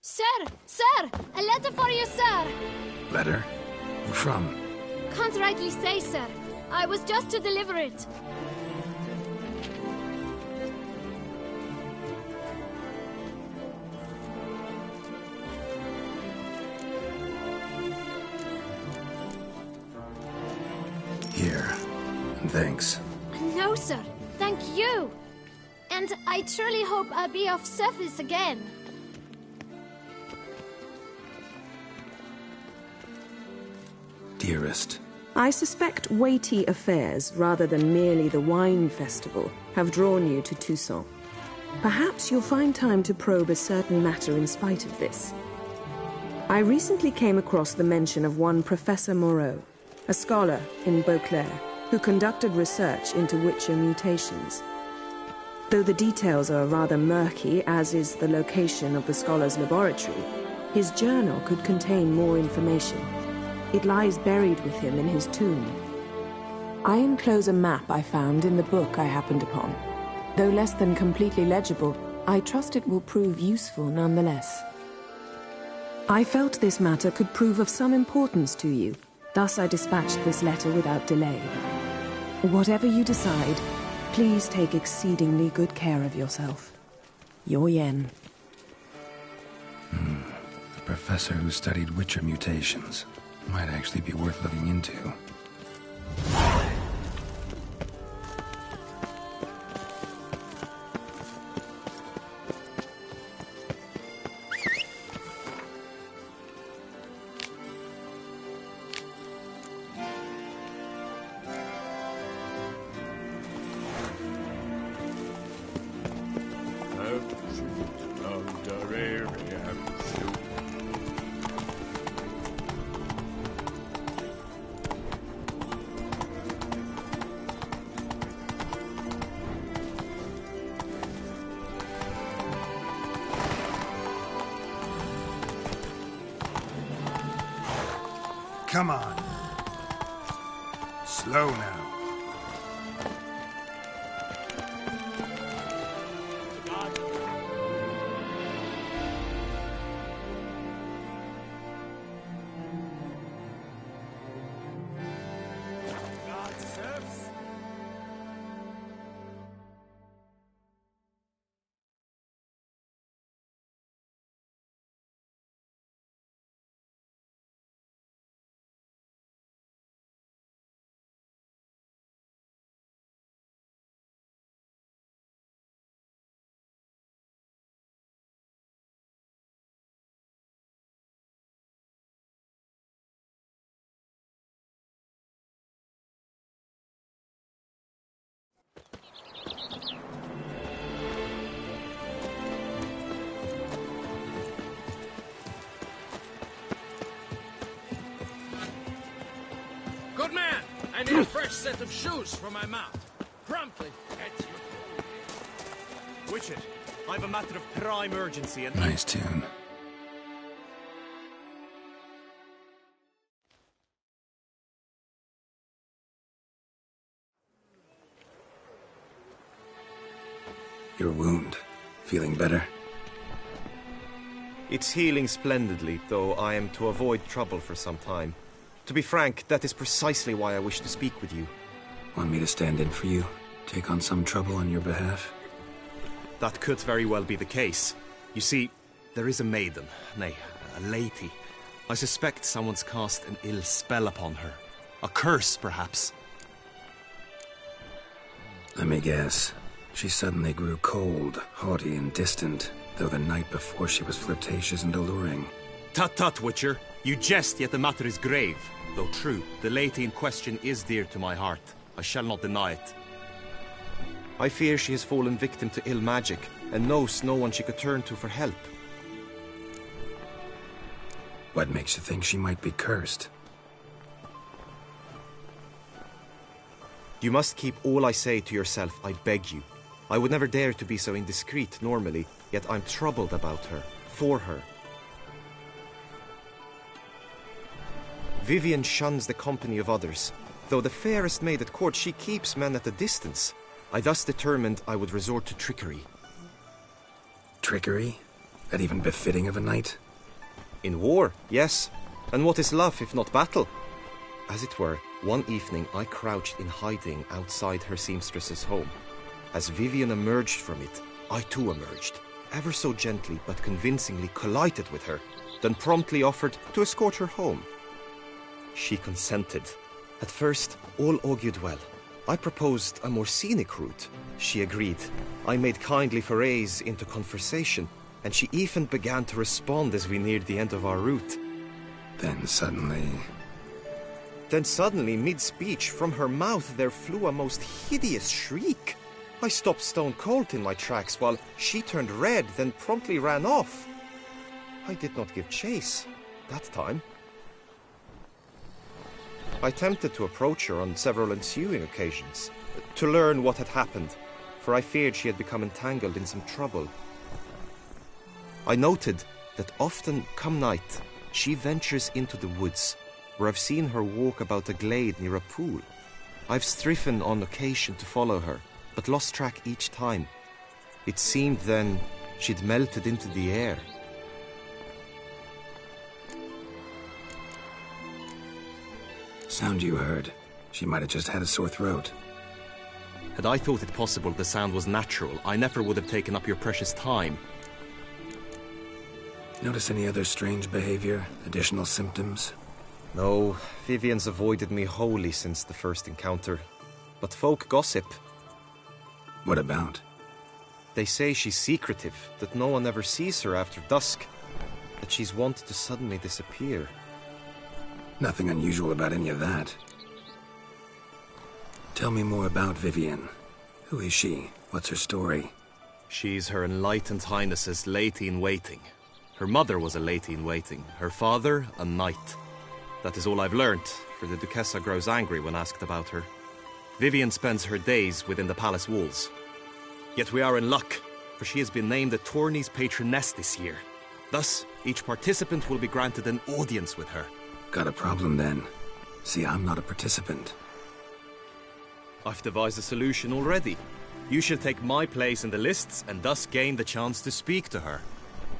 Sir! A letter for you, sir! Letter? Who from? Can't rightly say, sir. I was just to deliver it. Here. And thanks. No, sir. Thank you. And I truly hope I'll be of service again. Dearest. I suspect weighty affairs, rather than merely the wine festival, have drawn you to Toussaint. Perhaps you'll find time to probe a certain matter in spite of this. I recently came across the mention of one Professor Moreau, a scholar in Beauclair, who conducted research into Witcher mutations. Though the details are rather murky, as is the location of the scholar's laboratory, his journal could contain more information. It lies buried with him in his tomb. I enclose a map I found in the book I happened upon. Though less than completely legible, I trust it will prove useful nonetheless. I felt this matter could prove of some importance to you. Thus I dispatched this letter without delay. Whatever you decide, please take exceedingly good care of yourself. Your Yen. The professor who studied Witcher mutations. Might actually be worth looking into. Come on. Slow now. Good man! I need a fresh set of shoes for my mount. Promptly at your... Witch it. I've a matter of prime urgency and... Nice tune. Your wound. Feeling better? It's healing splendidly, though I am to avoid trouble for some time. To be frank, that is precisely why I wish to speak with you. Want me to stand in for you? Take on some trouble on your behalf? That could very well be the case. You see, there is a maiden, nay, a lady. I suspect someone's cast an ill spell upon her. A curse, perhaps. Let me guess. She suddenly grew cold, haughty, and distant, though the night before she was flirtatious and alluring. Tut tut, Witcher. You jest, yet the matter is grave. Though true, the lady in question is dear to my heart. I shall not deny it. I fear she has fallen victim to ill magic, and knows no one she could turn to for help. What makes you think she might be cursed? You must keep all I say to yourself, I beg you. I would never dare to be so indiscreet normally, yet I'm troubled about her, for her. Vivian shuns the company of others. Though the fairest maid at court, she keeps men at a distance. I thus determined I would resort to trickery. Trickery? That even befitting of a knight? In war, yes. And what is love if not battle? As it were, one evening I crouched in hiding outside her seamstress's home. As Vivian emerged from it, I too emerged, ever so gently but convincingly collided with her, then promptly offered to escort her home. She consented. At first, all augured well. I proposed a more scenic route. She agreed. I made kindly forays into conversation, and she even began to respond as we neared the end of our route. Then suddenly, mid-speech, from her mouth there flew a most hideous shriek. I stopped stone cold in my tracks while she turned red, then promptly ran off. I did not give chase that time. I attempted to approach her on several ensuing occasions, to learn what had happened, for I feared she had become entangled in some trouble. I noted that often, come night, she ventures into the woods, where I've seen her walk about a glade near a pool. I've striven on occasion to follow her, but lost track each time. It seemed then she'd melted into the air. sound you heard. She might have just had a sore throat. Had I thought it possible the sound was natural, I never would have taken up your precious time. Notice any other strange behavior? Additional symptoms? No, Vivian's avoided me wholly since the first encounter. But folk gossip. What about? They say she's secretive, that no one ever sees her after dusk, that she's wont to suddenly disappear. Nothing unusual about any of that. Tell me more about Vivian. Who is she? What's her story? She's Her Enlightened Highness's lady-in-waiting. Her mother was a lady-in-waiting, her father a knight. That is all I've learnt, for the Duchessa grows angry when asked about her. Vivian spends her days within the palace walls. Yet we are in luck, for she has been named the tourney's patroness this year. Thus, each participant will be granted an audience with her. Got a problem then. See, I'm not a participant. I've devised a solution already. You shall take my place in the lists and thus gain the chance to speak to her.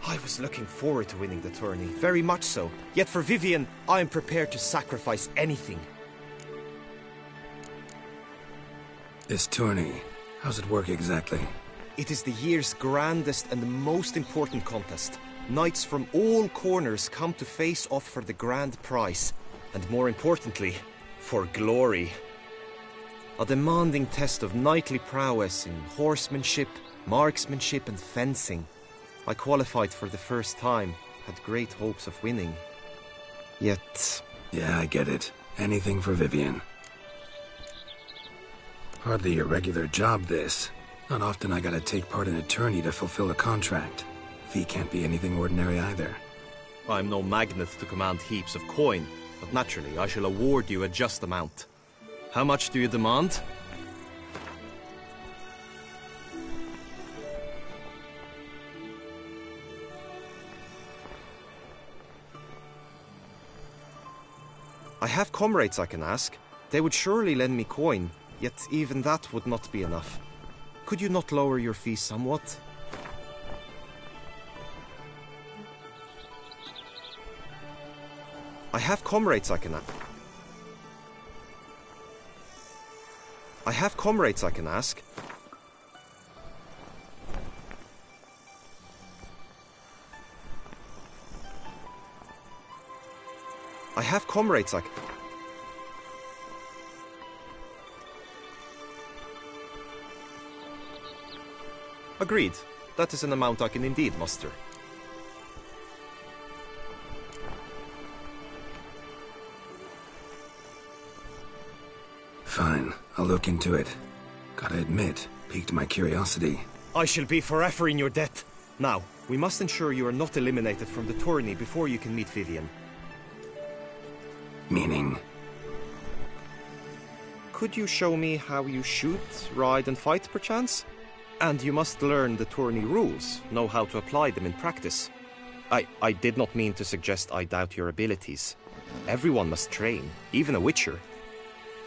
I was looking forward to winning the tourney, very much so. Yet for Vivian, I am prepared to sacrifice anything. This tourney, how's it work exactly? It is the year's grandest and most important contest. Knights from all corners come to face off for the grand prize. And more importantly, for glory. A demanding test of knightly prowess in horsemanship, marksmanship and fencing. I qualified for the first time, had great hopes of winning. Yet... Yeah, I get it. Anything for Vivian. Hardly a regular job, this. Not often I gotta take part in a tourney to fulfill a contract. Fee can't be anything ordinary either. I'm no magnet to command heaps of coin, but naturally I shall award you a just amount. How much do you demand? I have comrades I can ask. They would surely lend me coin, yet even that would not be enough. Could you not lower your fee somewhat? I have comrades I can ask. I have comrades I can ask. I have comrades I can... Agreed. That is an amount I can indeed muster. Fine, I'll look into it. Gotta admit, piqued my curiosity. I shall be forever in your debt. Now, we must ensure you are not eliminated from the tourney before you can meet Vivian. Meaning? Could you show me how you shoot, ride and fight, perchance? And you must learn the tourney rules, know how to apply them in practice. I did not mean to suggest I doubt your abilities. Everyone must train, even a witcher.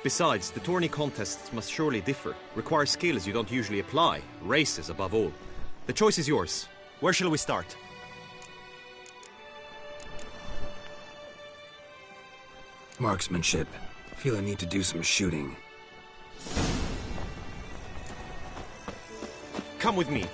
Besides, the tourney contests must surely differ, require skills you don't usually apply, races above all. The choice is yours. Where shall we start? Marksmanship. Feel I need to do some shooting. Come with me.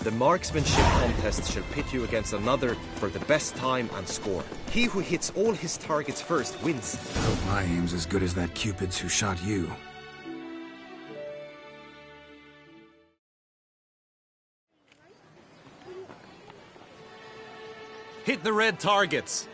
The marksmanship contest shall pit you against another for the best time and score. He who hits all his targets first wins. I hope my aim's as good as that Cupid's who shot you. Hit the red targets.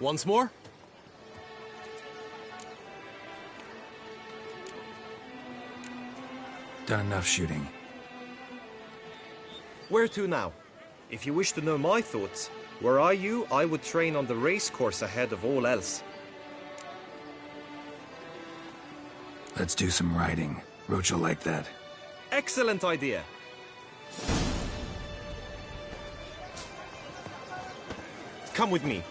Once more? Done enough shooting. Where to now? If you wish to know my thoughts, were I you, I would train on the race course ahead of all else. Let's do some riding. Roach will like that. Excellent idea. Come with me.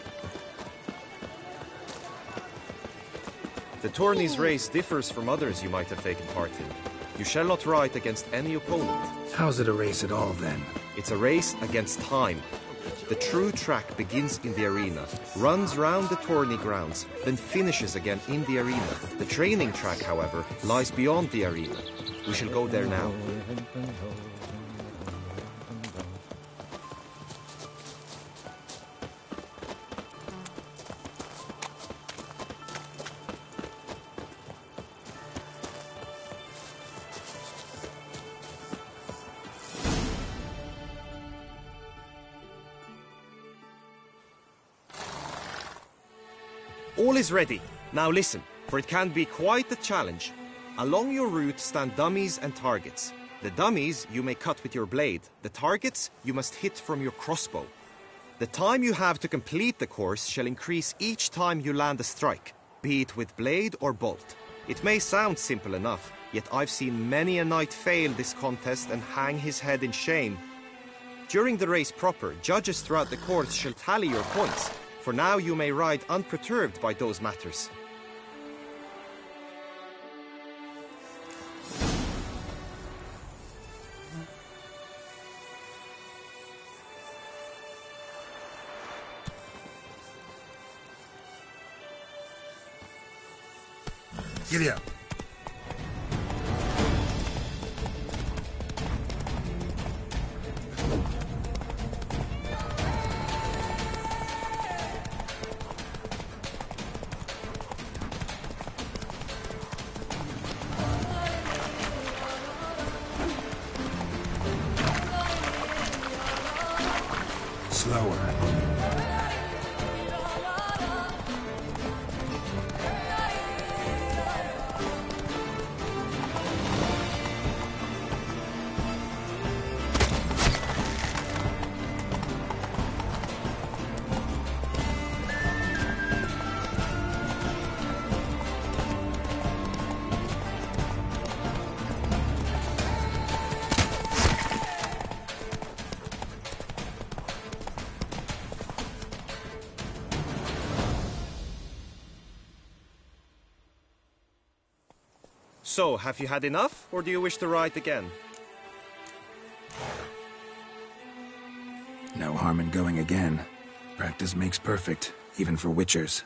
The tourney's race differs from others you might have taken part in. You shall not ride against any opponent. How's it a race at all, then? It's a race against time. The true track begins in the arena, runs round the tourney grounds, then finishes again in the arena. The training track, however, lies beyond the arena. We shall go there now. All is ready. Now listen, for it can be quite a challenge. Along your route stand dummies and targets. The dummies you may cut with your blade. The targets you must hit from your crossbow. The time you have to complete the course shall increase each time you land a strike, be it with blade or bolt. It may sound simple enough, yet I've seen many a knight fail this contest and hang his head in shame. During the race proper, judges throughout the course shall tally your points. For now you may ride unperturbed by those matters. Giddy up. Slower. So, have you had enough, or do you wish to ride again? No harm in going again. Practice makes perfect, even for witchers.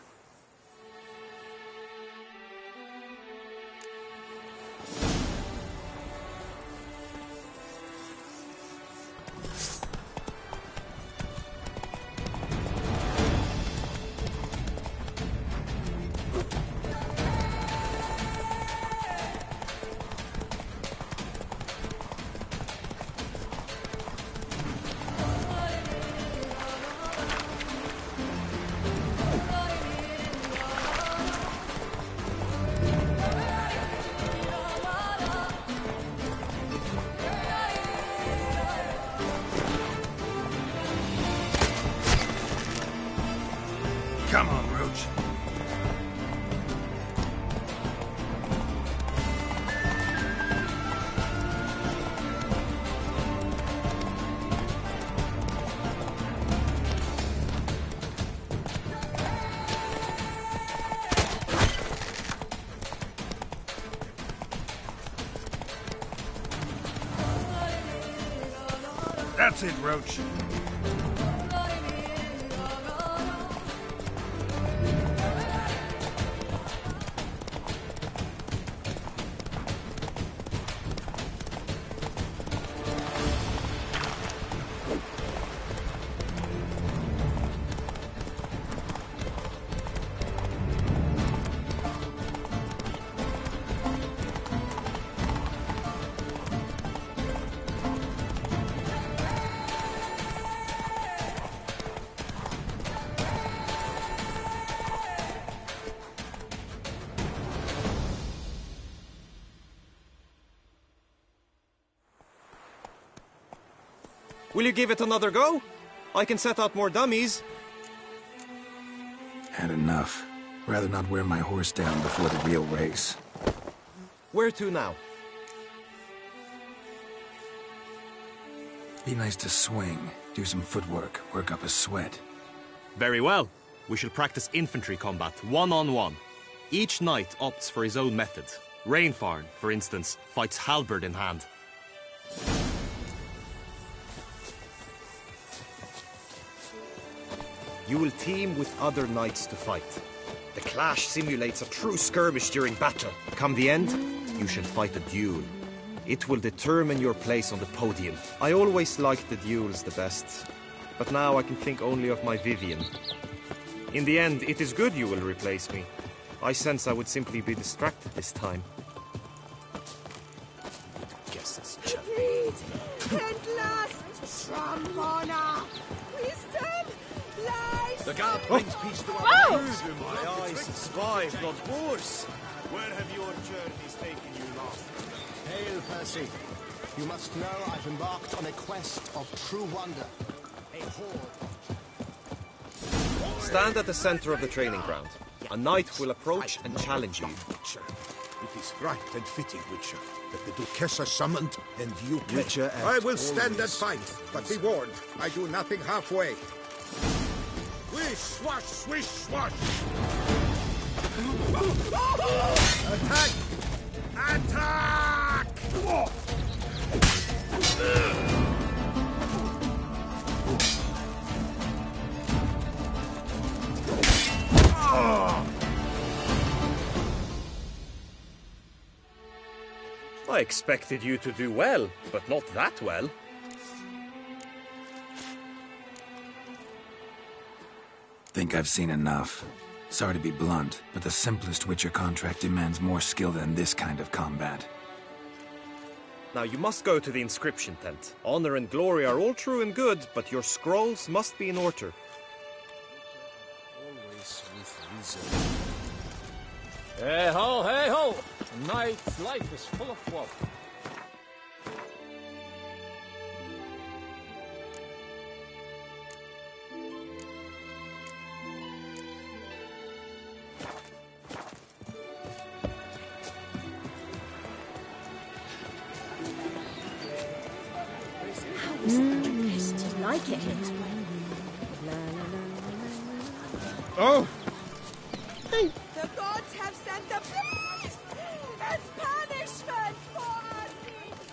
That's it, Roach. Will you give it another go? I can set out more dummies. Had enough. Rather not wear my horse down before the real race. Where to now? Be nice to swing, do some footwork, work up a sweat. Very well. We shall practice infantry combat, one-on-one. Each knight opts for his own method. Rainfarn, for instance, fights halberd in hand. You will team with other knights to fight. The clash simulates a true skirmish during battle. Come the end, you shall fight a duel. It will determine your place on the podium. I always liked the duels the best, but now I can think only of my Vivian. In the end, it is good you will replace me. I sense I would simply be distracted this time. Guess it's Read! Endless! Trombona! Wisdom! Lies! The guard brings peace to our lives. My eyes spy, not wars. Where have your journeys taken you last? Hail, Percy. You must know I've embarked on a quest of true wonder. A horde. Stand at the center of the training ground. A knight will approach and challenge you. Witcher. It is right and fitting, Witcher, that the Duchessa summoned and you play. Witcher I will stand and fight, but be warned, I do nothing halfway. Swish, swash, swish, swash! Attack! Attack! I expected you to do well, but not that well. Think I've seen enough. Sorry to be blunt, but the simplest Witcher contract demands more skill than this kind of combat. Now you must go to the inscription tent. Honor and glory are all true and good, but your scrolls must be in order. Always with reason. Hey ho, hey ho! A knight's life is full of woe. Do you like it? Oh! The gods have sent a beast as punishment for our deeds.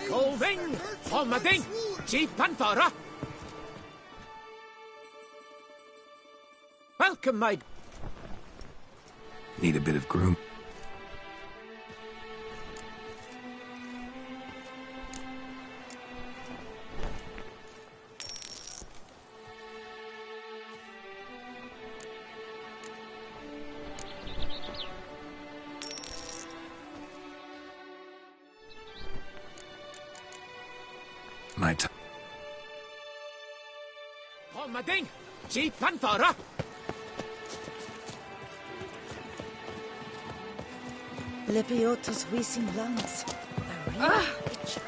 Golving! Holmading! Chief Panthara! Welcome, my... Need a bit of groom. My time. Holmading! Chief Panthara! Lepiotos wheezing lungs. A real witcher.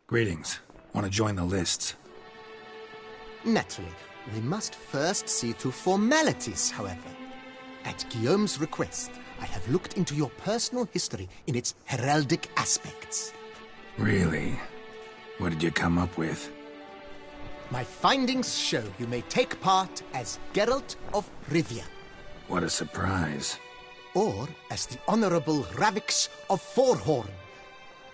Greetings. Want to join the lists? Naturally, we must first see to formalities, however. At Guillaume's request, I have looked into your personal history in its heraldic aspects. Really? What did you come up with? My findings show you may take part as Geralt of Rivia. What a surprise. Or as the Honorable Ravix of Forhorn.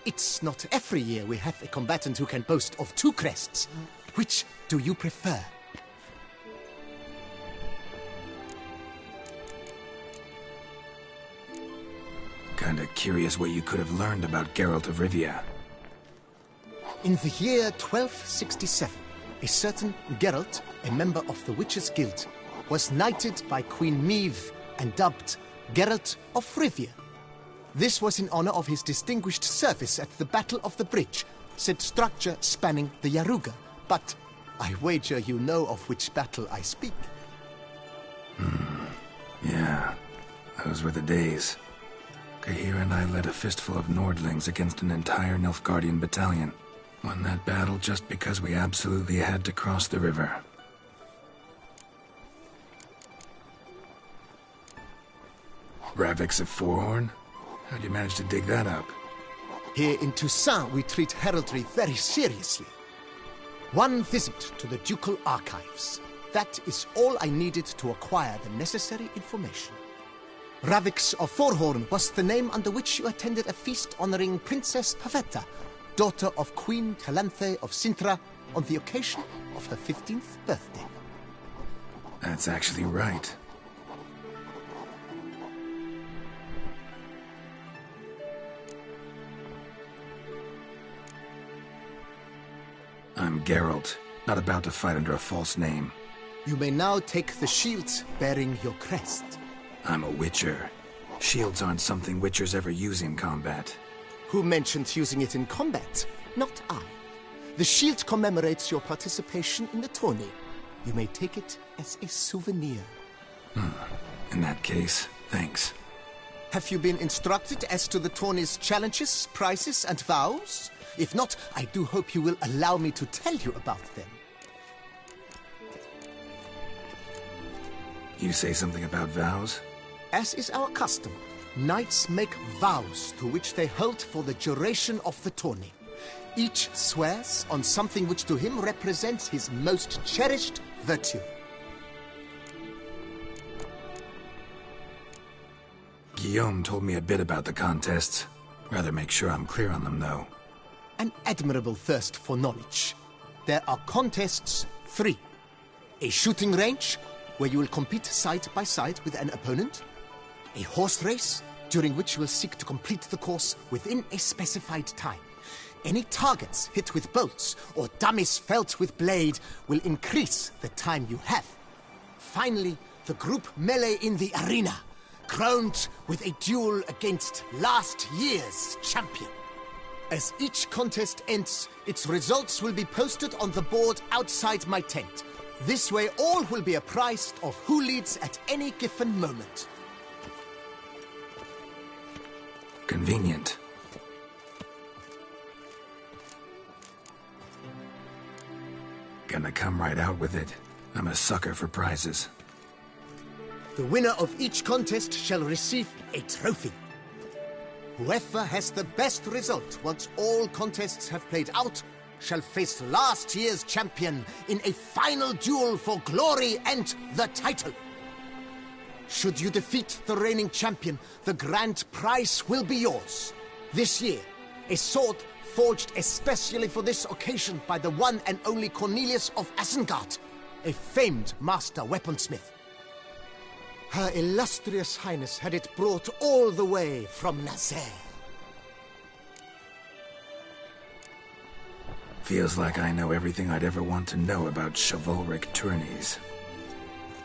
It's not every year we have a combatant who can boast of 2 crests. Which do you prefer? Kinda curious what you could have learned about Geralt of Rivia. In the year 1267, a certain Geralt, a member of the Witches' Guild, was knighted by Queen Meve and dubbed Geralt of Rivia. This was in honor of his distinguished service at the Battle of the Bridge, said structure spanning the Yaruga. But I wager you know of which battle I speak. Yeah, those were the days. Kahir and I led a fistful of Nordlings against an entire Nilfgaardian battalion. Won that battle just because we absolutely had to cross the river. Ravix of Forhorn? How'd you manage to dig that up? Here in Toussaint, we treat heraldry very seriously. One visit to the Ducal Archives. That is all I needed to acquire the necessary information. Ravix of Forhorn was the name under which you attended a feast honoring Princess Pavetta, daughter of Queen Calanthe of Sintra, on the occasion of her 15th birthday. That's actually right. I'm Geralt, not about to fight under a false name. You may now take the shield bearing your crest. I'm a Witcher. Shields aren't something Witchers ever use in combat. Who mentioned using it in combat? Not I. The shield commemorates your participation in the tourney. You may take it as a souvenir. In that case, thanks. Have you been instructed as to the tourney's challenges, prizes, and vows? If not, I do hope you will allow me to tell you about them. You say something about vows? As is our custom, knights make vows to which they hold for the duration of the tourney. Each swears on something which to him represents his most cherished virtue. Guillaume told me a bit about the contests. Rather make sure I'm clear on them, though. An admirable thirst for knowledge. There are contests 3. A shooting range, where you will compete side by side with an opponent. A horse race, during which you will seek to complete the course within a specified time. Any targets hit with bolts or dummies felt with blade will increase the time you have. Finally, the group melee in the arena, crowned with a duel against last year's champion. As each contest ends, its results will be posted on the board outside my tent. This way all will be apprised of who leads at any given moment. Convenient. Gonna come right out with it. I'm a sucker for prizes. The winner of each contest shall receive a trophy. Whoever has the best result once all contests have played out shall face last year's champion in a final duel for glory and the title. Should you defeat the reigning champion, the grand prize will be yours. This year, a sword forged especially for this occasion by the one and only Cornelius of Isengard, a famed master weaponsmith. Her illustrious highness had it brought all the way from Nazaire. Feels like I know everything I'd ever want to know about chivalric tourneys.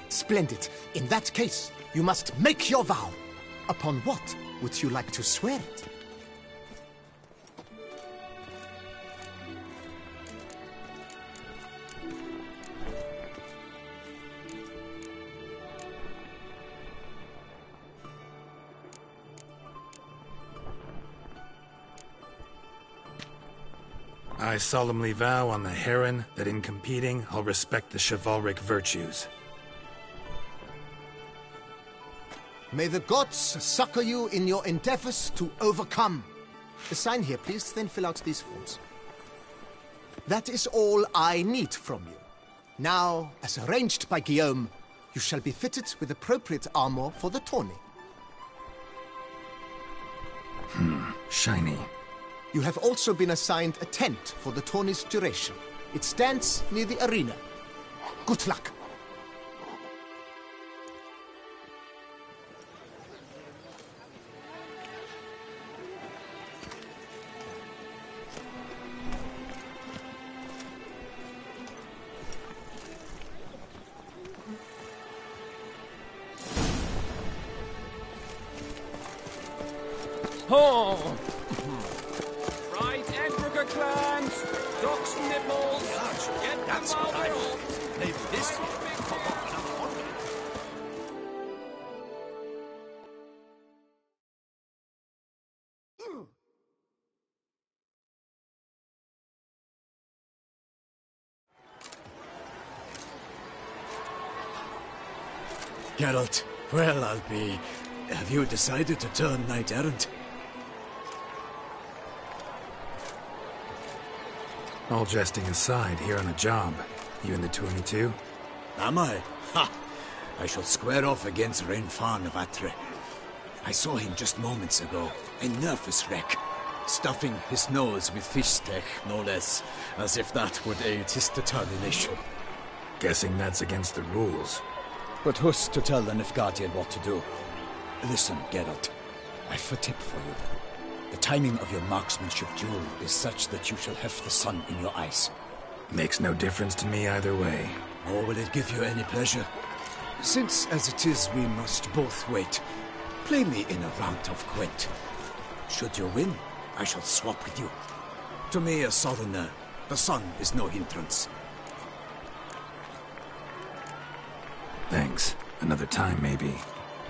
Splendid. In that case, you must make your vow. Upon what would you like to swear it? I solemnly vow on the heron that in competing, I'll respect the chivalric virtues. May the gods succor you in your endeavors to overcome. Sign here, please, then fill out these forms. That is all I need from you. Now, as arranged by Guillaume, you shall be fitted with appropriate armor for the tourney. Shiny. You have also been assigned a tent for the tourney's duration. It stands near the arena. Good luck. Oh! Right, Edbrooker clans! Docks nibbles! Get That's them what I out want. Maybe this year will come off another holiday. Geralt, well, I'll be... Have you decided to turn knight-errant? All jesting aside, here on the job. You in the 22? Am I? Ha! I shall square off against Renfan of Atre. I saw him just moments ago, a nervous wreck, stuffing his nose with fish steak, no less, as if that would aid his determination. Guessing that's against the rules. But who's to tell the Nilfgaardian what to do? Listen, Geralt, I've a tip for you. The timing of your marksmanship duel is such that you shall have the sun in your eyes. Makes no difference to me either way. Nor will it give you any pleasure. Since, as it is, we must both wait, play me in a round of Gwent. Should you win, I shall swap with you. To me, a southerner, the sun is no hindrance. Thanks. Another time, maybe.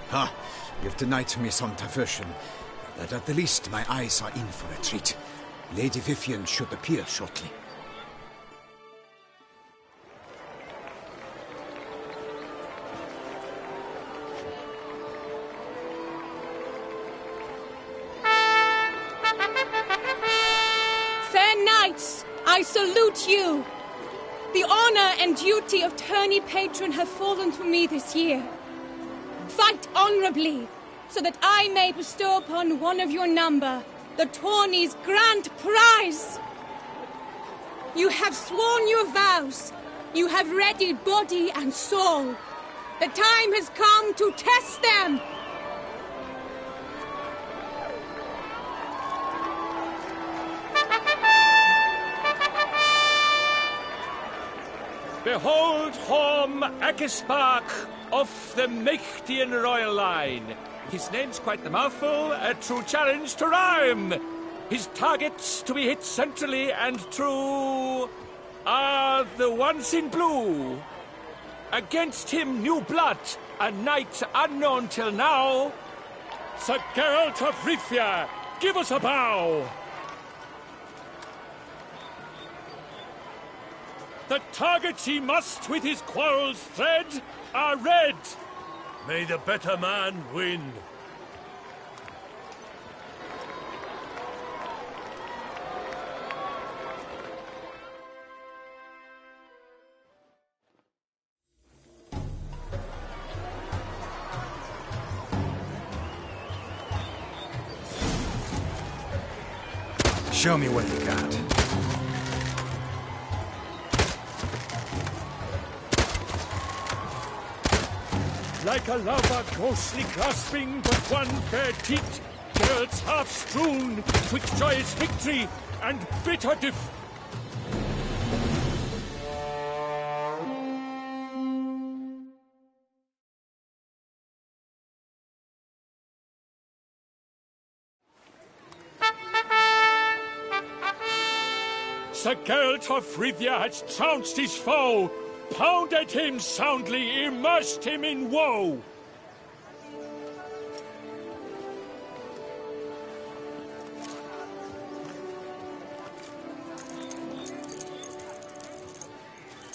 Ha! You've denied me some diversion, but at the least my eyes are in for a treat. Lady Vivian should appear shortly. Fair knights, I salute you. The honor and duty of tourney patron have fallen to me this year. Fight honorably, so that I may bestow upon one of your number the tourney's grand prize. You have sworn your vows. You have readied body and soul. The time has come to test them. Behold Horm Akispark of the Mechtian royal line. His name's quite the mouthful, a true challenge to rhyme. His targets to be hit centrally and true are the ones in blue. Against him new blood, a knight unknown till now. Sir Geralt of Rivia, give us a bow. The targets he must with his quarrels thread are red. May the better man win. Show me what you got. Like a lover ghostly grasping but one fair teat, Geralt's half strewn twixt joyous victory and bitter Sir Geralt of Rivia has trounced his foe, pounded him soundly, immersed him in woe.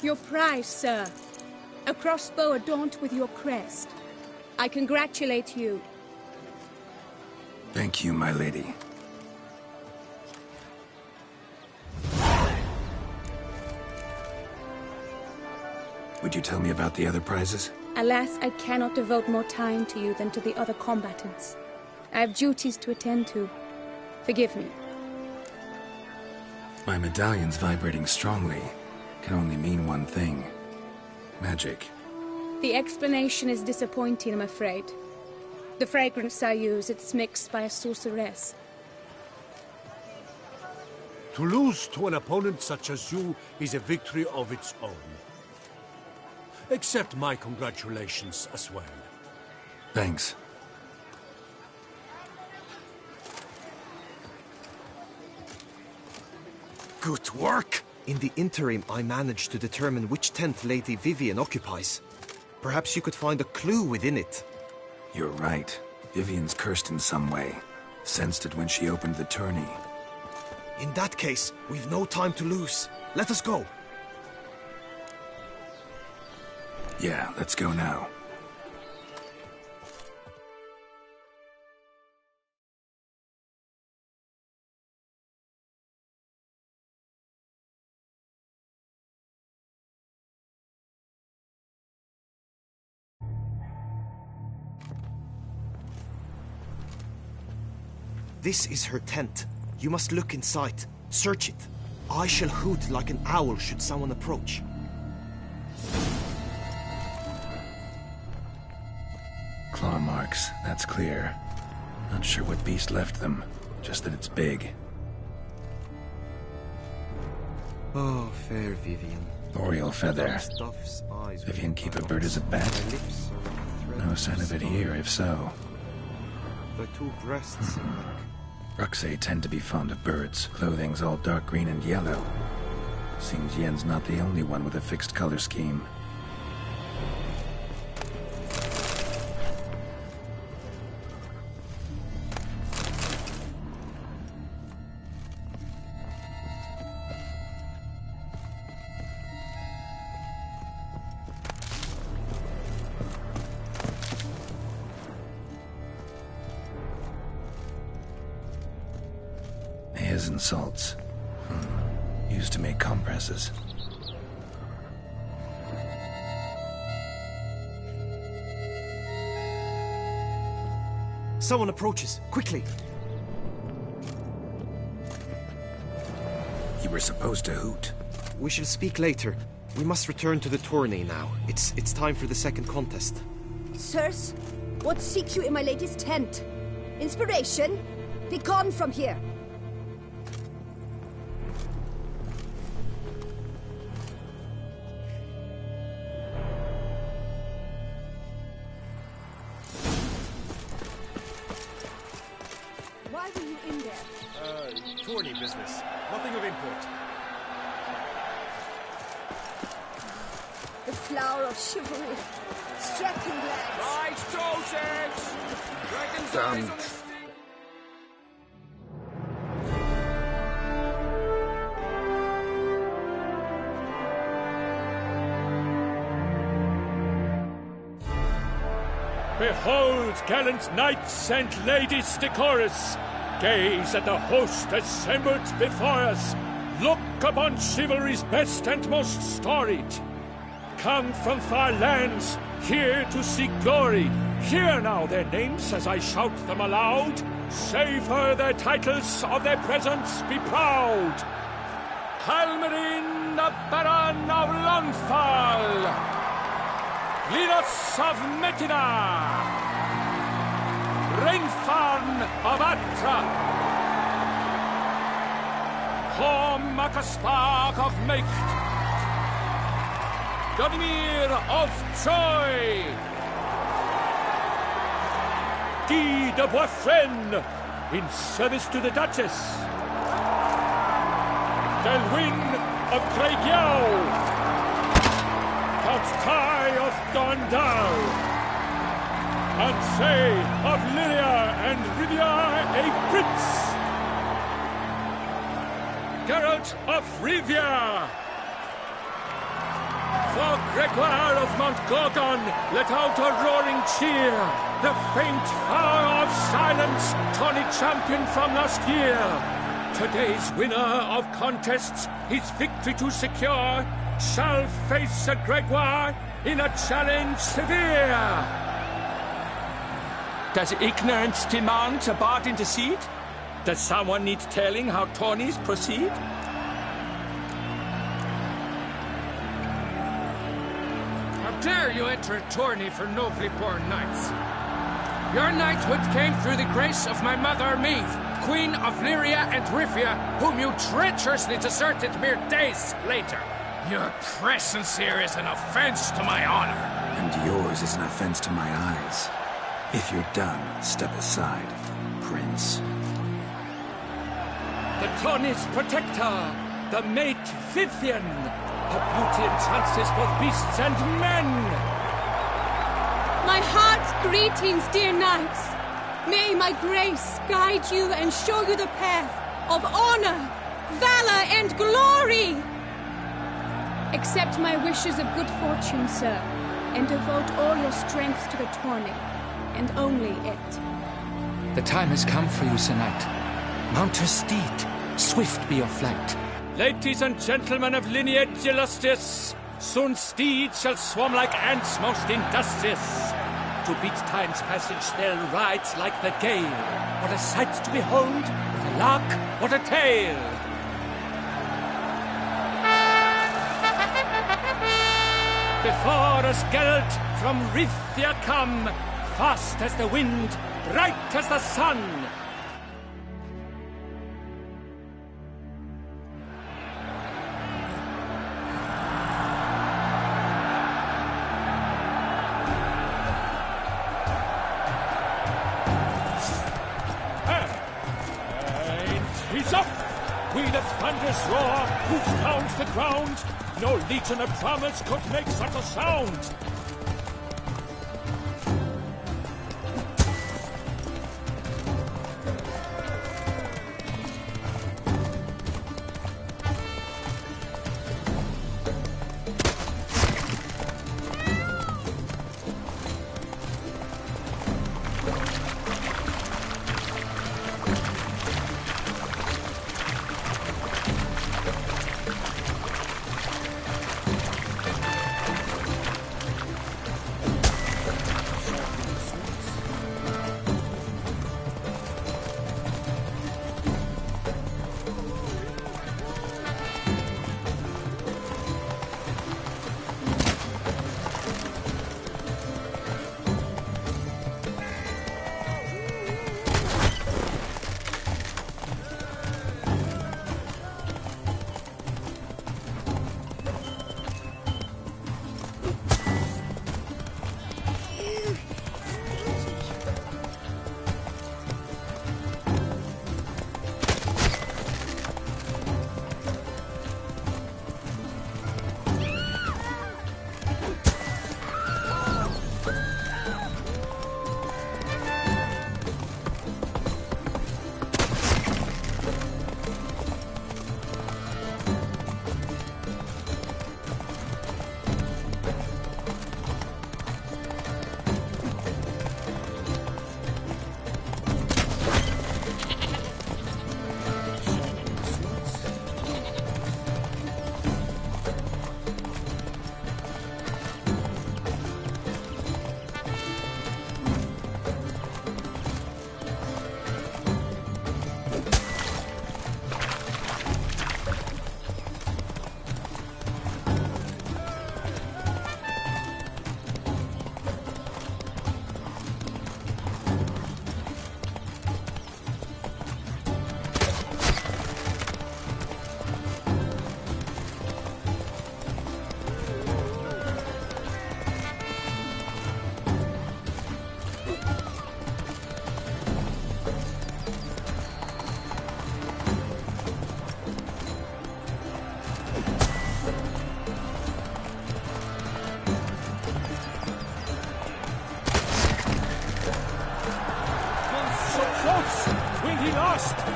your prize, sir. A crossbow adorned with your crest. I congratulate you. Thank you, my lady. Would you tell me about the other prizes? Alas, I cannot devote more time to you than to the other combatants. I have duties to attend to. Forgive me. My medallion's vibrating strongly. Can only mean one thing. Magic. The explanation is disappointing, I'm afraid. The fragrance I use, it's mixed by a sorceress. To lose to an opponent such as you is a victory of its own. Accept my congratulations as well. Thanks. Good work! In the interim, I managed to determine which tent Lady Vivian occupies. Perhaps you could find a clue within it. You're right. Vivian's cursed in some way. Sensed it when she opened the tourney. In that case, we've no time to lose. Let us go. Yeah, let's go now. This is her tent. You must look inside. Search it. I shall hoot like an owl should someone approach. Claw marks, that's clear. Not sure what beast left them, just that it's big. Oh, fair Vivian. Boreal feather. Vivian keep a bird as a bat? No sign of it here, if so. The two breasts. Ruxay tend to be fond of birds. Clothing's all dark green and yellow. Seems Yen's not the only one with a fixed color scheme. And salts. Used to make compresses. Someone approaches. Quickly! You were supposed to hoot. We shall speak later. We must return to the tourney now. It's time for the second contest. Sirs, what seek you in my lady's tent? Inspiration? Be gone from here! Why were you in there? Tourney business. Nothing of import. The flower of chivalry. Striking lads. Right, Joseph! Dragon's eyes on the... Behold, gallant knights and ladies decorous, gaze at the host assembled before us. Look upon chivalry's best and most storied. Come from far lands, here to seek glory. Hear now their names as I shout them aloud. Savor their titles, of their presence be proud. Halmerin, the Baron of Longfall. Linus of Metina, Reinfarn of Atra, Horm Akaspark of Mecht, Godimir of Troy, Guy de Boisfren, in service to the Duchess, Delwyn of Craigiau, Count Ty of Gondal, Ansay of Lilia and Rivia a prince, Geralt of Rivia, For Gregoire of Mount Gorgon, let out a roaring cheer. The faint hour of silence, Tawny champion from last year. Today's winner of contests, his victory to secure, shall face a Gregoire in a challenge severe. Does ignorance demand a bard intercede? Does someone need telling how tourneys proceed? How dare you enter a tourney for nobly born knights? Your knighthood came through the grace of my mother Meve, Queen of Lyria and Rifia, whom you treacherously deserted mere days later. Your presence here is an offense to my honor. And yours is an offense to my eyes. If you're done, step aside, Prince. The tourney's protector, the mate Vivian. Her beauty enhances both beasts and men. My heart's greetings, dear knights. May my grace guide you and show you the path of honor, valor, and glory. Accept my wishes of good fortune, sir, and devote all your strength to the tourney, and only it. The time has come for you, Sir Knight. Mount her steed. Swift be your flight. Ladies and gentlemen of lineage illustrious, soon steeds shall swarm like ants most industrious. To beat time's passage they'll ride like the gale. What a sight to behold, what a lark, what a tale. Before us Geralt from Rithia come, fast as the wind, bright as the sun. He's up! With a thunderous roar, hoofs pounds the ground. No legion of drummers could make such a sound.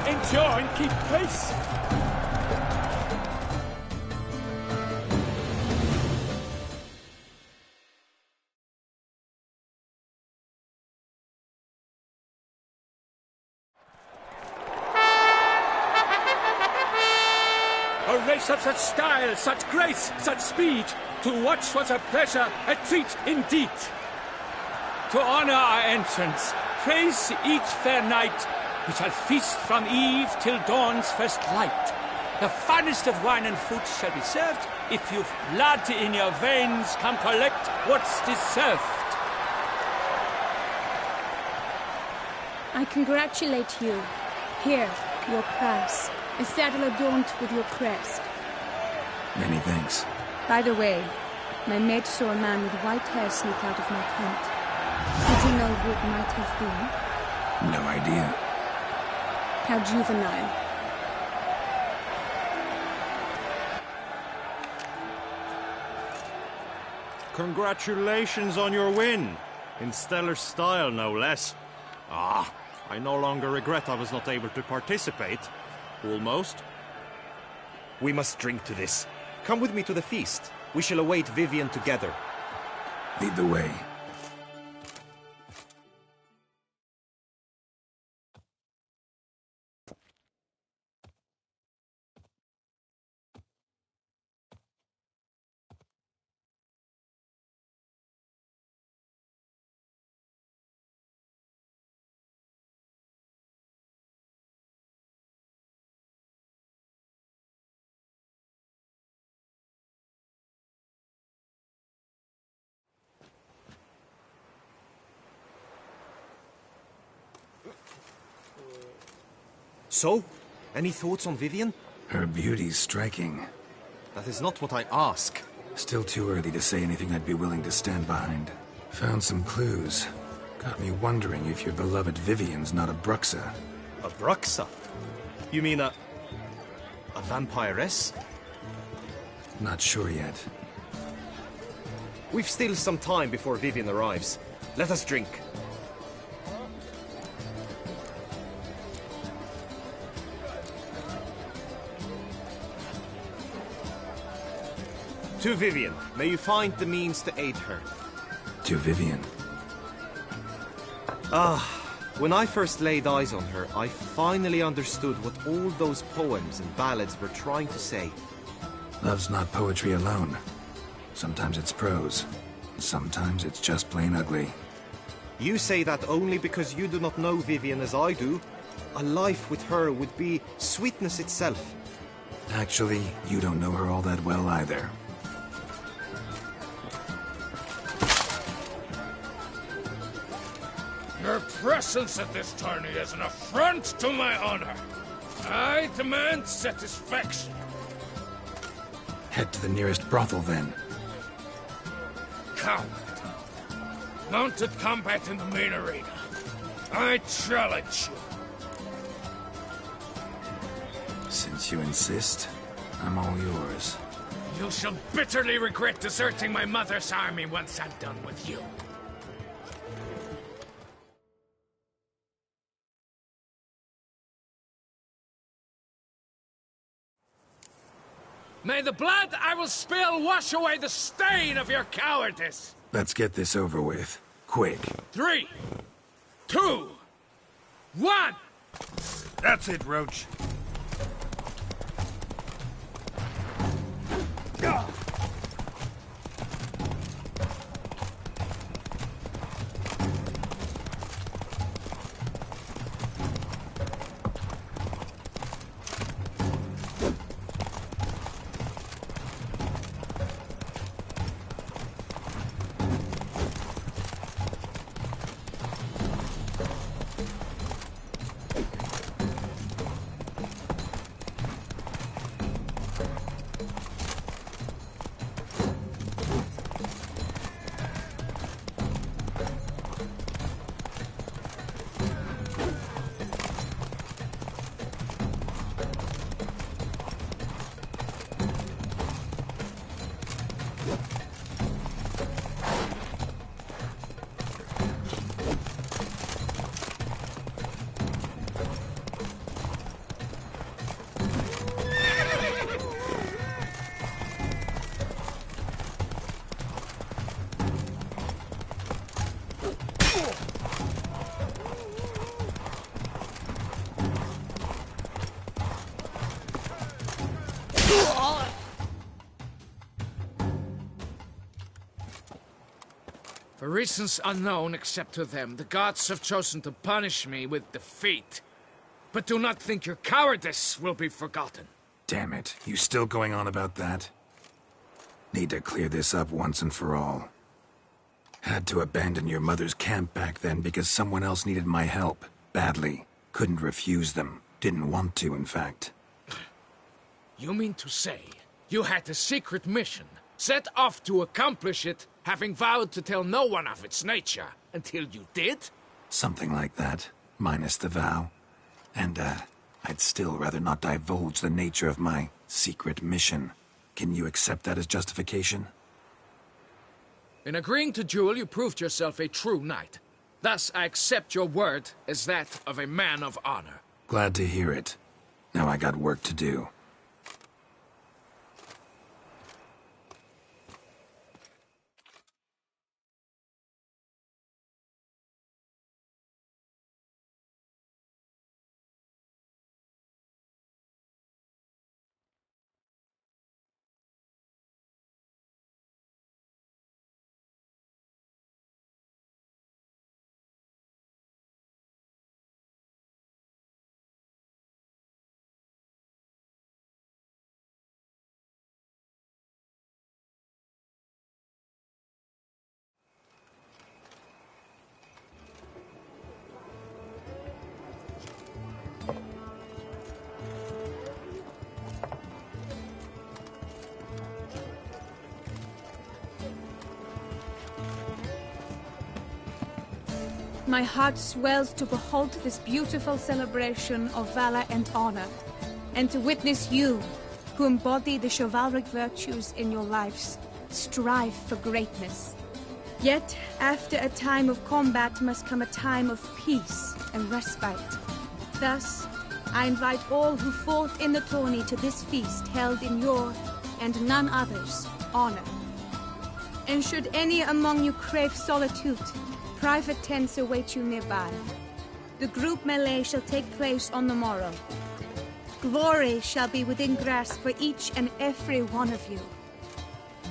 Endure and keep pace. A race of such style, such grace, such speed. To watch was a pleasure, a treat indeed. To honor our entrance, praise each fair knight. We shall feast from eve till dawn's first light. The finest of wine and fruit shall be served. If you've blood in your veins, come collect what's deserved. I congratulate you. Here, your prize. A saddle adorned with your crest. Many thanks. By the way, my maid saw a man with white hair sneak out of my tent. Did you know who it might have been? No idea. How juvenile. Congratulations on your win. In stellar style, no less. Ah, I no longer regret I was not able to participate. Almost. We must drink to this. Come with me to the feast. We shall await Vivian together. Lead the way. So, any thoughts on Vivian? Her beauty's striking. That is not what I ask. Still too early to say anything I'd be willing to stand behind. Found some clues. Got me wondering if your beloved Vivian's not a Bruxa. A Bruxa? You mean a vampiress? Not sure yet. We've still some time before Vivian arrives. Let us drink. To Vivian, may you find the means to aid her. To Vivian. When I first laid eyes on her, I finally understood what all those poems and ballads were trying to say. Love's not poetry alone. Sometimes it's prose. Sometimes it's just plain ugly. You say that only because you do not know Vivian as I do. A life with her would be sweetness itself. Actually, you don't know her all that well either. Your presence at this tourney is an affront to my honor. I demand satisfaction. Head to the nearest brothel, then. Coward. Mounted combat in the main arena. I challenge you. Since you insist, I'm all yours. You shall bitterly regret deserting my mother's army once I'm done with you. May the blood I will spill wash away the stain of your cowardice! Let's get this over with. Quick. 3, 2, 1! That's it, Roach. For reasons unknown except to them, the gods have chosen to punish me with defeat. But do not think your cowardice will be forgotten. Damn it, you still going on about that? Need to clear this up once and for all. Had to abandon your mother's camp back then because someone else needed my help. Badly. Couldn't refuse them. Didn't want to, in fact. You mean to say you had a secret mission, set off to accomplish it, having vowed to tell no one of its nature, until you did? Something like that, minus the vow. And, I'd still rather not divulge the nature of my secret mission. Can you accept that as justification? In agreeing to duel, you proved yourself a true knight. Thus, I accept your word as that of a man of honor. Glad to hear it. Now I got work to do. My heart swells to behold this beautiful celebration of valor and honor, and to witness you, who embody the chivalric virtues in your lives, strive for greatness. Yet, after a time of combat must come a time of peace and respite. Thus, I invite all who fought in the tourney to this feast held in your, and none other's, honor. And should any among you crave solitude, private tents await you nearby. The group melee shall take place on the morrow. Glory shall be within grasp for each and every one of you.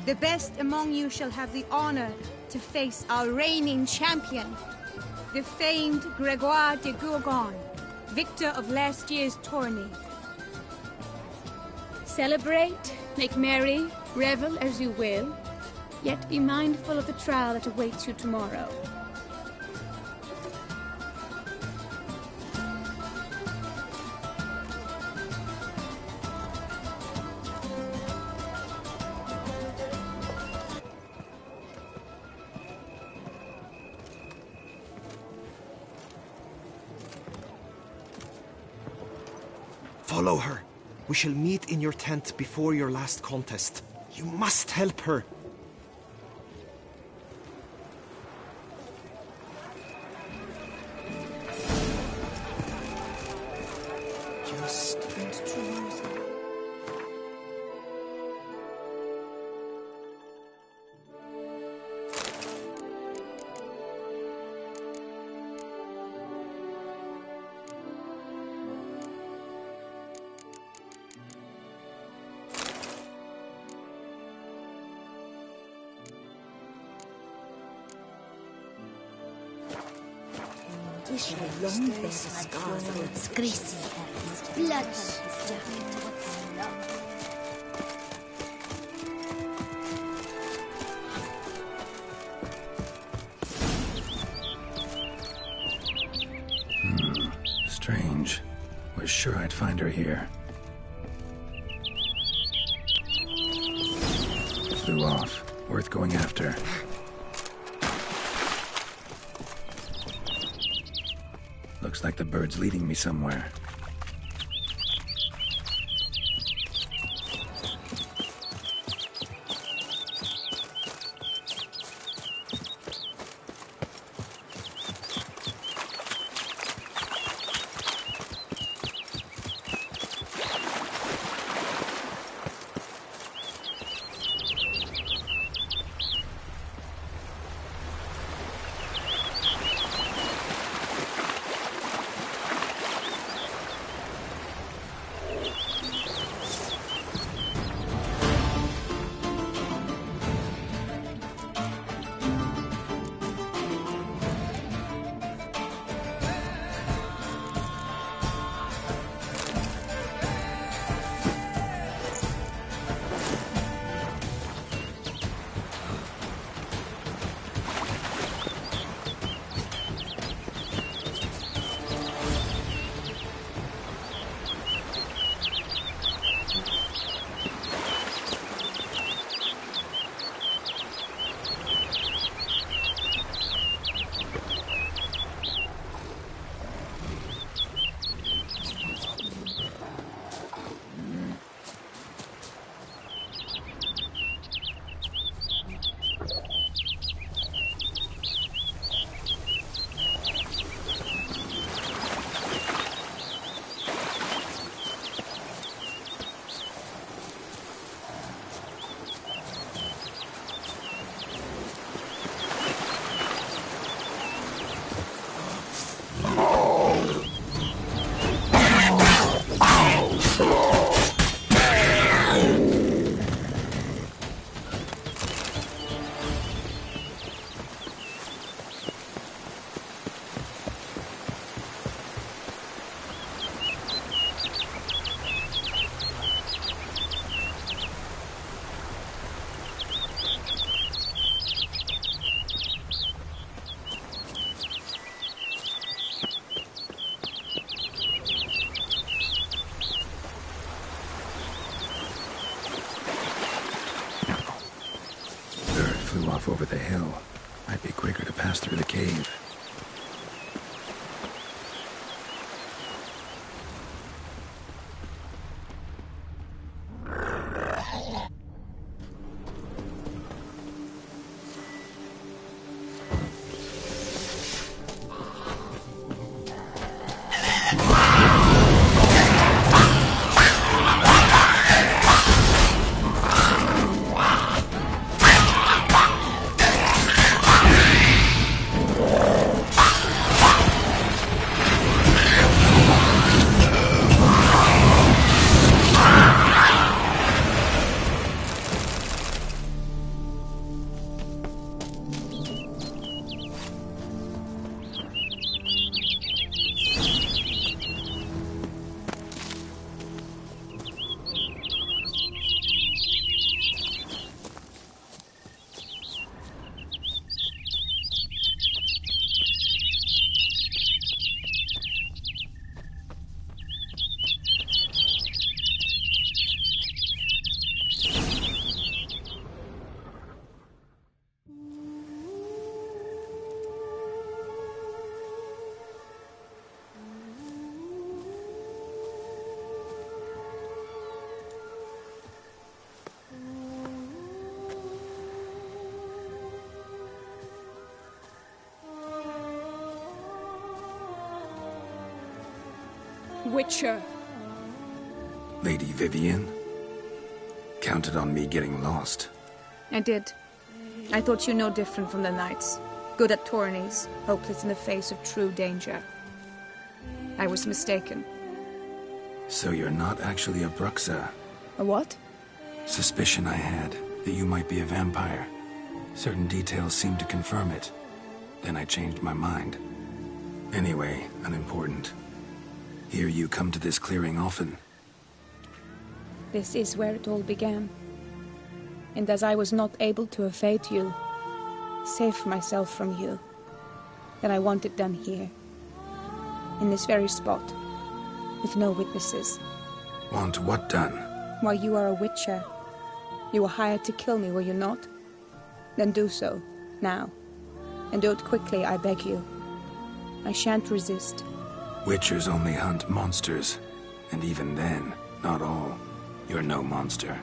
The best among you shall have the honor to face our reigning champion, the famed Gregoire de Gourgon, victor of last year's tourney. Celebrate, make merry, revel as you will, yet be mindful of the trial that awaits you tomorrow. Follow her. We shall meet in your tent before your last contest. You must help her. Just and true. Wish me long face scars on its greasy hair, blood on his jacket. Strange. Was sure I'd find her here. Flew off. Worth going after. Looks like the bird's leading me somewhere. off over the hill. Might be quicker to pass through the cave. Witcher. Lady Vivian? Counted on me getting lost. I did. I thought you no different from the knights. Good at tourneys, hopeless in the face of true danger. I was mistaken. So you're not actually a Bruxa? A what? Suspicion I had, that you might be a vampire. Certain details seemed to confirm it. Then I changed my mind. Anyway, unimportant. Hear you come to this clearing often. This is where it all began. And as I was not able to evade you, save myself from you, then I want it done here. In this very spot. With no witnesses. Want what done? Why, you are a witcher. You were hired to kill me, were you not? Then do so, now. And do it quickly, I beg you. I shan't resist. Witchers only hunt monsters. And even then, not all. You're no monster.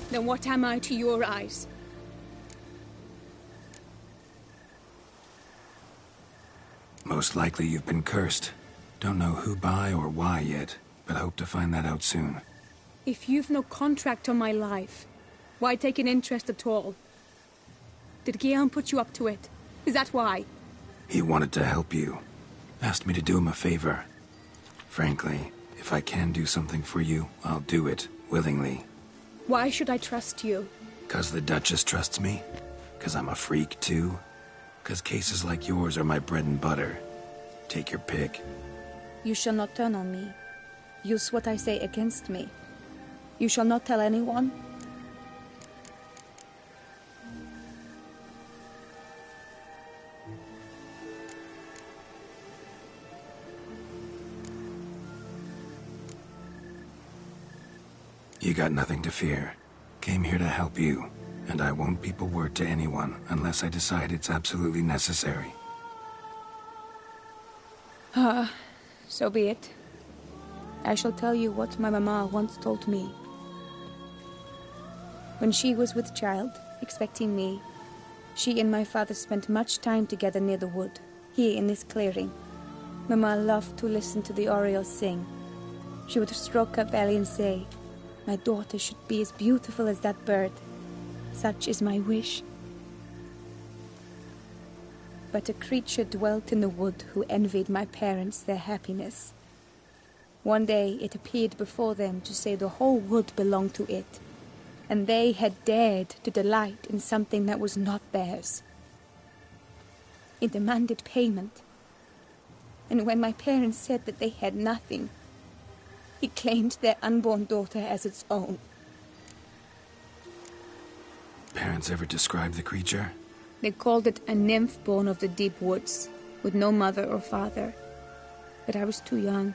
Then what am I to your eyes? Most likely you've been cursed. Don't know who by or why yet, but hope to find that out soon. If you've no contract on my life, why take an interest at all? Did Guillaume put you up to it? Is that why? He wanted to help you. Asked me to do him a favor. Frankly, if I can do something for you, I'll do it, willingly. Why should I trust you? 'Cause the Duchess trusts me? 'Cause I'm a freak, too? 'Cause cases like yours are my bread and butter. Take your pick. You shall not turn on me. Use what I say against me. You shall not tell anyone? You got nothing to fear. Came here to help you, and I won't peep a word to anyone unless I decide it's absolutely necessary. So be it. I shall tell you what my mama once told me. When she was with child, expecting me, she and my father spent much time together near the wood, here in this clearing. Mama loved to listen to the orioles sing. She would stroke her belly and say, "My daughter should be as beautiful as that bird. Such is my wish." But a creature dwelt in the wood who envied my parents their happiness. One day it appeared before them to say the whole wood belonged to it, and they had dared to delight in something that was not theirs. It demanded payment, and when my parents said that they had nothing, it claimed their unborn daughter as its own. Parents ever describe the creature? They called it a nymph born of the deep woods, with no mother or father. But I was too young,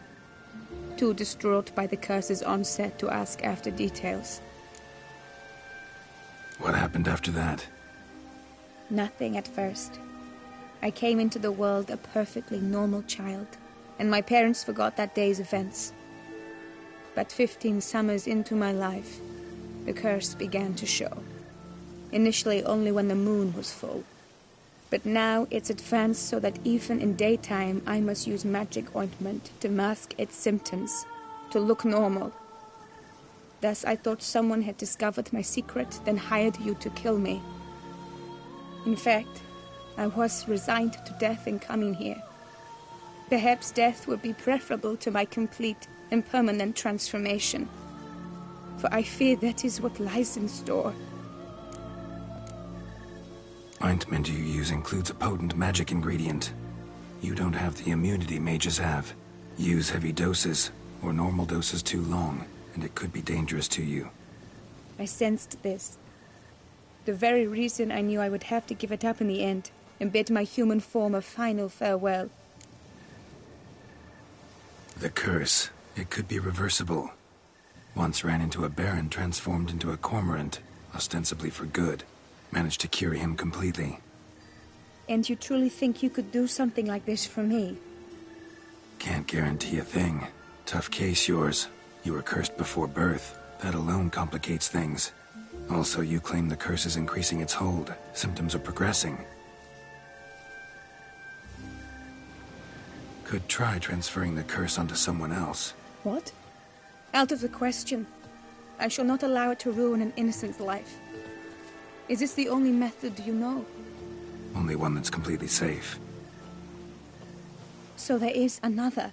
too distraught by the curse's onset to ask after details. What happened after that? Nothing at first. I came into the world a perfectly normal child, and my parents forgot that day's events. But 15 summers into my life, the curse began to show. Initially only when the moon was full. But now it's advanced so that even in daytime I must use magic ointment to mask its symptoms, to look normal. Thus I thought someone had discovered my secret, then hired you to kill me. In fact, I was resigned to death in coming here. Perhaps death would be preferable to my complete and permanent transformation. For I fear that is what lies in store. Ointment you use includes a potent magic ingredient. You don't have the immunity mages have. Use heavy doses, or normal doses too long, and it could be dangerous to you. I sensed this. The very reason I knew I would have to give it up in the end, and bid my human form a final farewell. The curse. It could be reversible. Once ran into a baron transformed into a cormorant, ostensibly for good. Managed to cure him completely. And you truly think you could do something like this for me? Can't guarantee a thing. Tough case, yours. You were cursed before birth. That alone complicates things. Also, you claim the curse is increasing its hold. Symptoms are progressing. Could try transferring the curse onto someone else. What? Out of the question. I shall not allow it to ruin an innocent's life. Is this the only method you know? Only one that's completely safe. So there is another.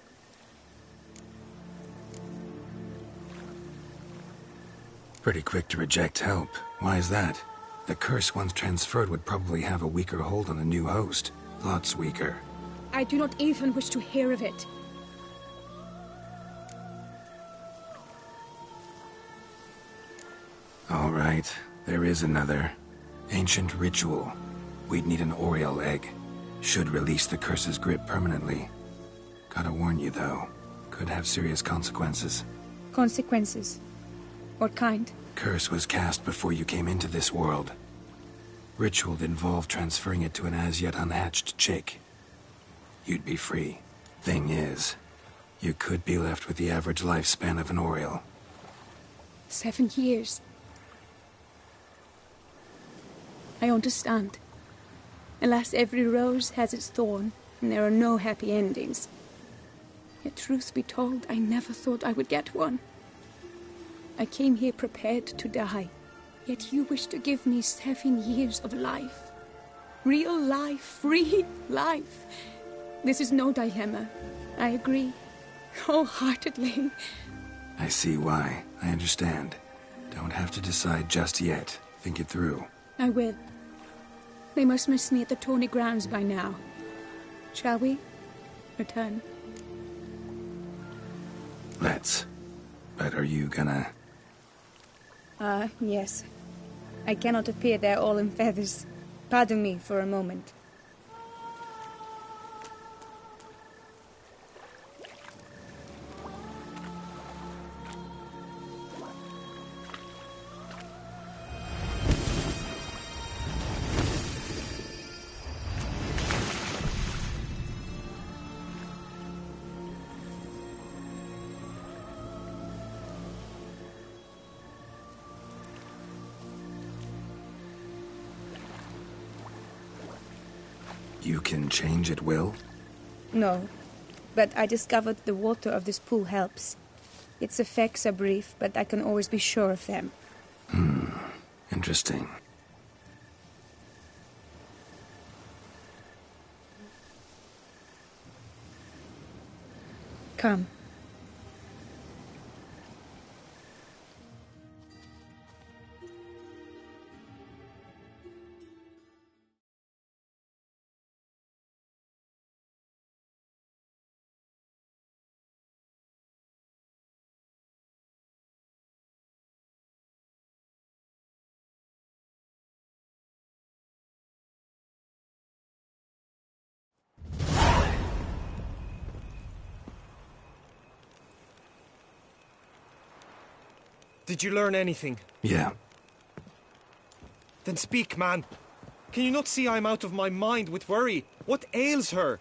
Pretty quick to reject help. Why is that? The curse once transferred would probably have a weaker hold on the new host. Lots weaker. I do not even wish to hear of it. All right, there is another. Ancient ritual. We'd need an Oriole egg. Should release the curse's grip permanently. Gotta warn you, though. Could have serious consequences. Consequences? What kind? Curse was cast before you came into this world. Ritual involved transferring it to an as-yet unhatched chick. You'd be free. Thing is, you could be left with the average lifespan of an Oriole. 7 years. I understand. Alas, every rose has its thorn, and there are no happy endings. Yet truth be told, I never thought I would get one. I came here prepared to die, yet you wish to give me 7 years of life. Real life, free life. This is no dilemma. I agree, wholeheartedly. I see why. I understand. Don't have to decide just yet. Think it through. I will. They must miss me at the tourney grounds by now. Shall we return? Let's. But are you gonna... Yes. I cannot appear there all in feathers. Pardon me for a moment. You can change at will? No, but I discovered the water of this pool helps. Its effects are brief, but I can always be sure of them. Interesting. Come. Did you learn anything? Yeah. Then speak, man. Can you not see I'm out of my mind with worry? What ails her?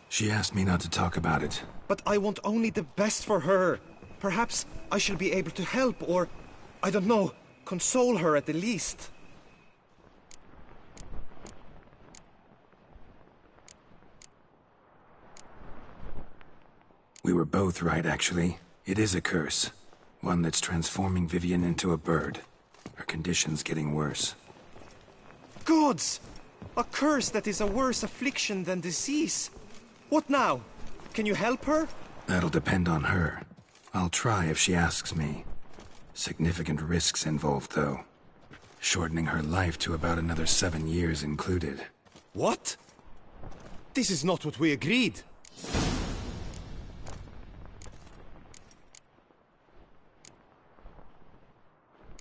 She asked me not to talk about it. But I want only the best for her. Perhaps I shall be able to help, or, I don't know, console her at the least. We were both right, actually. It is a curse. One that's transforming Vivian into a bird. Her condition's getting worse. Gods! A curse that is a worse affliction than disease. What now? Can you help her? That'll depend on her. I'll try if she asks me. Significant risks involved, though. Shortening her life to about another 7 years included. What? This is not what we agreed.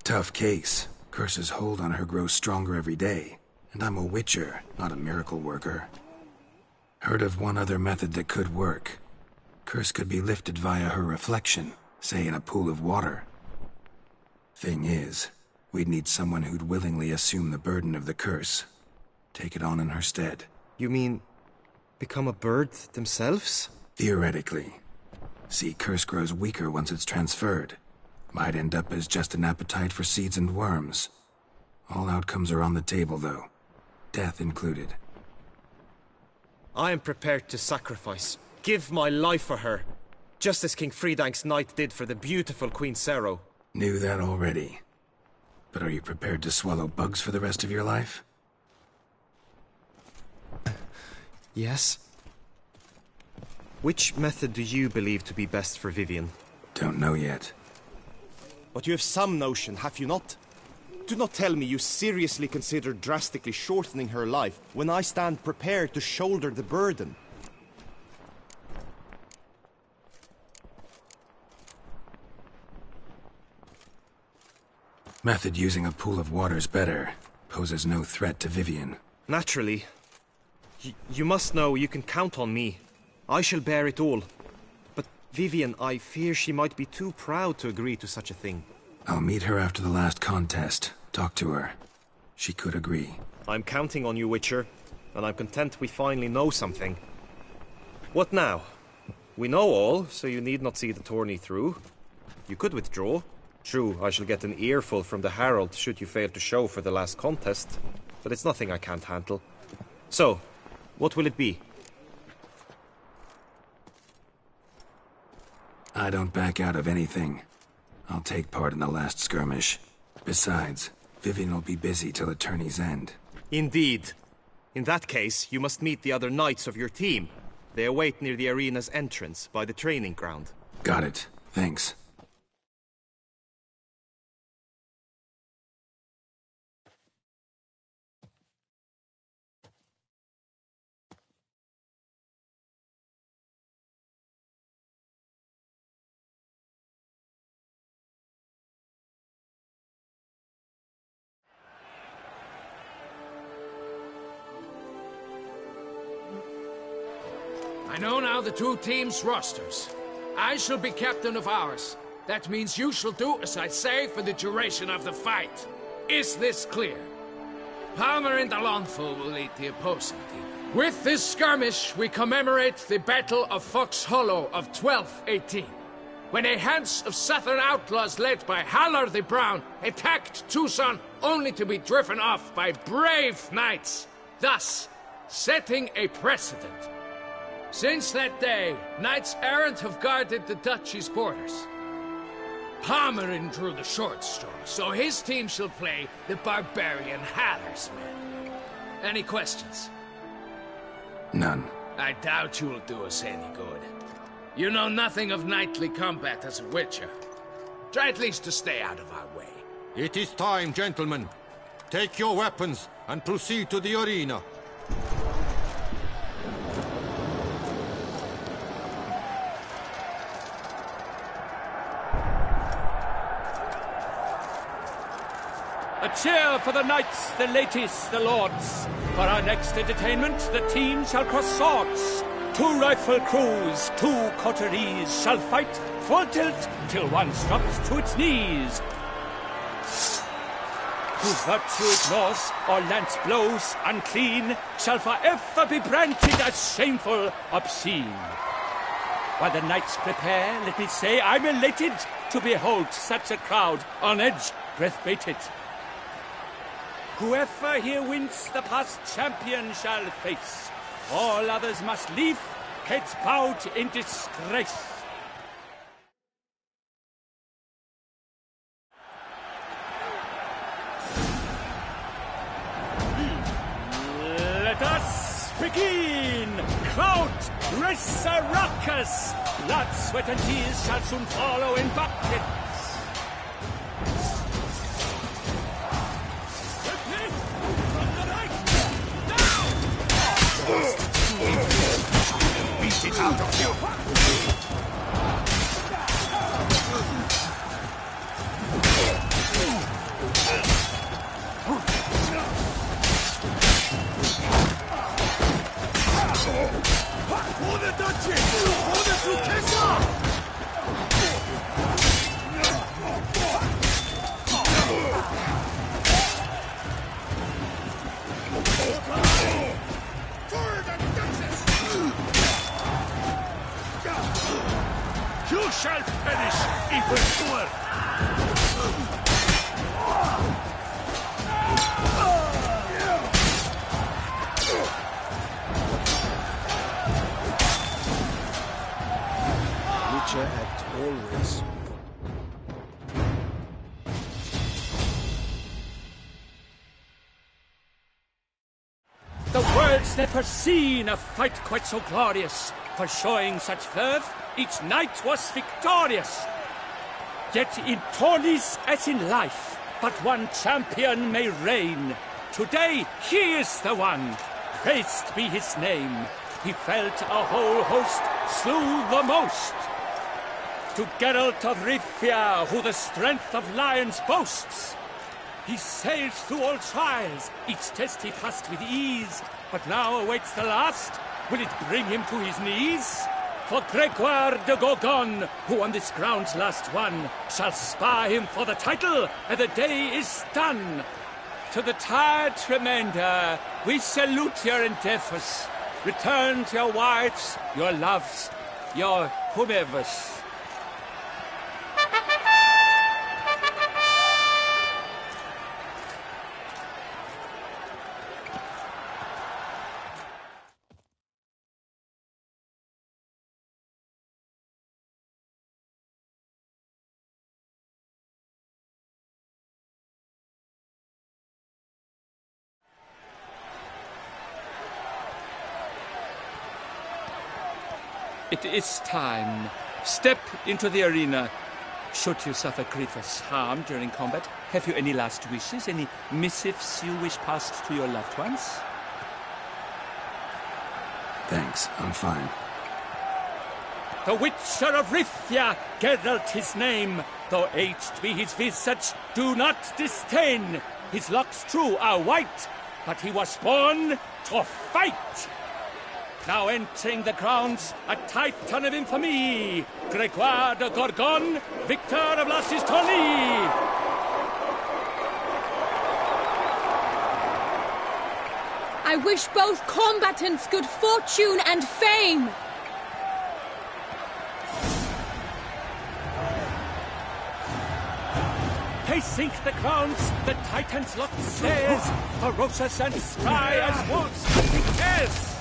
Tough case. Curse's hold on her grows stronger every day. And I'm a witcher, not a miracle worker. Heard of one other method that could work. Curse could be lifted via her reflection, say in a pool of water. Thing is, we'd need someone who'd willingly assume the burden of the curse. Take it on in her stead. You mean, become a bird themselves? Theoretically. See, curse grows weaker once it's transferred. Might end up as just an appetite for seeds and worms. All outcomes are on the table, though. Death included. I am prepared to sacrifice. Give my life for her. Just as King Fridank's knight did for the beautiful Queen Sero. Knew that already. But are you prepared to swallow bugs for the rest of your life? Yes. Which method do you believe to be best for Vivian? Don't know yet. But you have some notion, have you not? Do not tell me you seriously consider drastically shortening her life when I stand prepared to shoulder the burden. Method using a pool of water's better. Poses no threat to Vivian. Naturally. You must know you can count on me. I shall bear it all. But Vivian, I fear she might be too proud to agree to such a thing. I'll meet her after the last contest. Talk to her. She could agree. I'm counting on you, Witcher. And I'm content we finally know something. What now? We know all, so you need not see the tourney through. You could withdraw. True, I shall get an earful from the Herald should you fail to show for the last contest. But it's nothing I can't handle. So, what will it be? I don't back out of anything. I'll take part in the last skirmish. Besides, Vivian will be busy till the tourney's end. Indeed. In that case, you must meet the other knights of your team. They await near the arena's entrance, by the training ground. Got it. Thanks. I know now the two teams' rosters. I shall be captain of ours. That means you shall do as I say for the duration of the fight. Is this clear? Palmer and Alonfo will lead the opposing team. With this skirmish, we commemorate the Battle of Fox Hollow of 1218, when a Hans of Southern outlaws led by Halar the Brown attacked Tucson only to be driven off by brave knights, thus setting a precedent. Since that day, knights-errant have guarded the duchy's borders. Palmerin drew the short straw, so his team shall play the barbarian Halar's men. Any questions? None. I doubt you'll do us any good. You know nothing of knightly combat as a witcher. Try at least to stay out of our way. It is time, gentlemen. Take your weapons and proceed to the arena. A cheer for the knights, the ladies, the lords. For our next entertainment, the teams shall cross swords. 2 rifle crews, 2 coteries shall fight full tilt till one drops to its knees. who virtue ignores or lance blows unclean shall forever be branded as shameful, obscene. While the knights prepare, let me say I'm elated to behold such a crowd on edge, breath-baited. Whoever here wins the past champion shall face. All others must leave, heads bowed in disgrace. Let us begin! Crowd, race a ruckus! Blood, sweat, and tears shall soon follow in buckets. Beat it out of you! For the Duchess! For the Duchessa! You shall perish, evildoer! Witcher act always. The world's never seen a fight quite so glorious. For showing such verve, each knight was victorious. Yet in tourneys as in life, but one champion may reign. Today he is the one, praised be his name. He felt a whole host, slew the most. To Geralt of Rivia, who the strength of lions boasts, he sailed through all trials, each test he passed with ease. But now awaits the last. Will it bring him to his knees? For Gregoire de Gorgon, who on this ground's last won, shall spar him for the title, and the day is done. To the tired remainder, we salute your endeavors. Return to your wives, your loves, your whomevers. It is time. Step into the arena. Should you suffer grievous harm during combat, have you any last wishes, any missives you wish passed to your loved ones? Thanks, I'm fine. The Witcher of Rivia, Geralt his name. Though aged be his visage, do not disdain. His locks, true, are white, but he was born to fight. Now entering the grounds, a titan of infamy, Gregoire de Gorgon, victor of Lasses tourney. I wish both combatants good fortune and fame. They sink the grounds, the titans locked stairs, ferocious and spry as wolves hunting hares.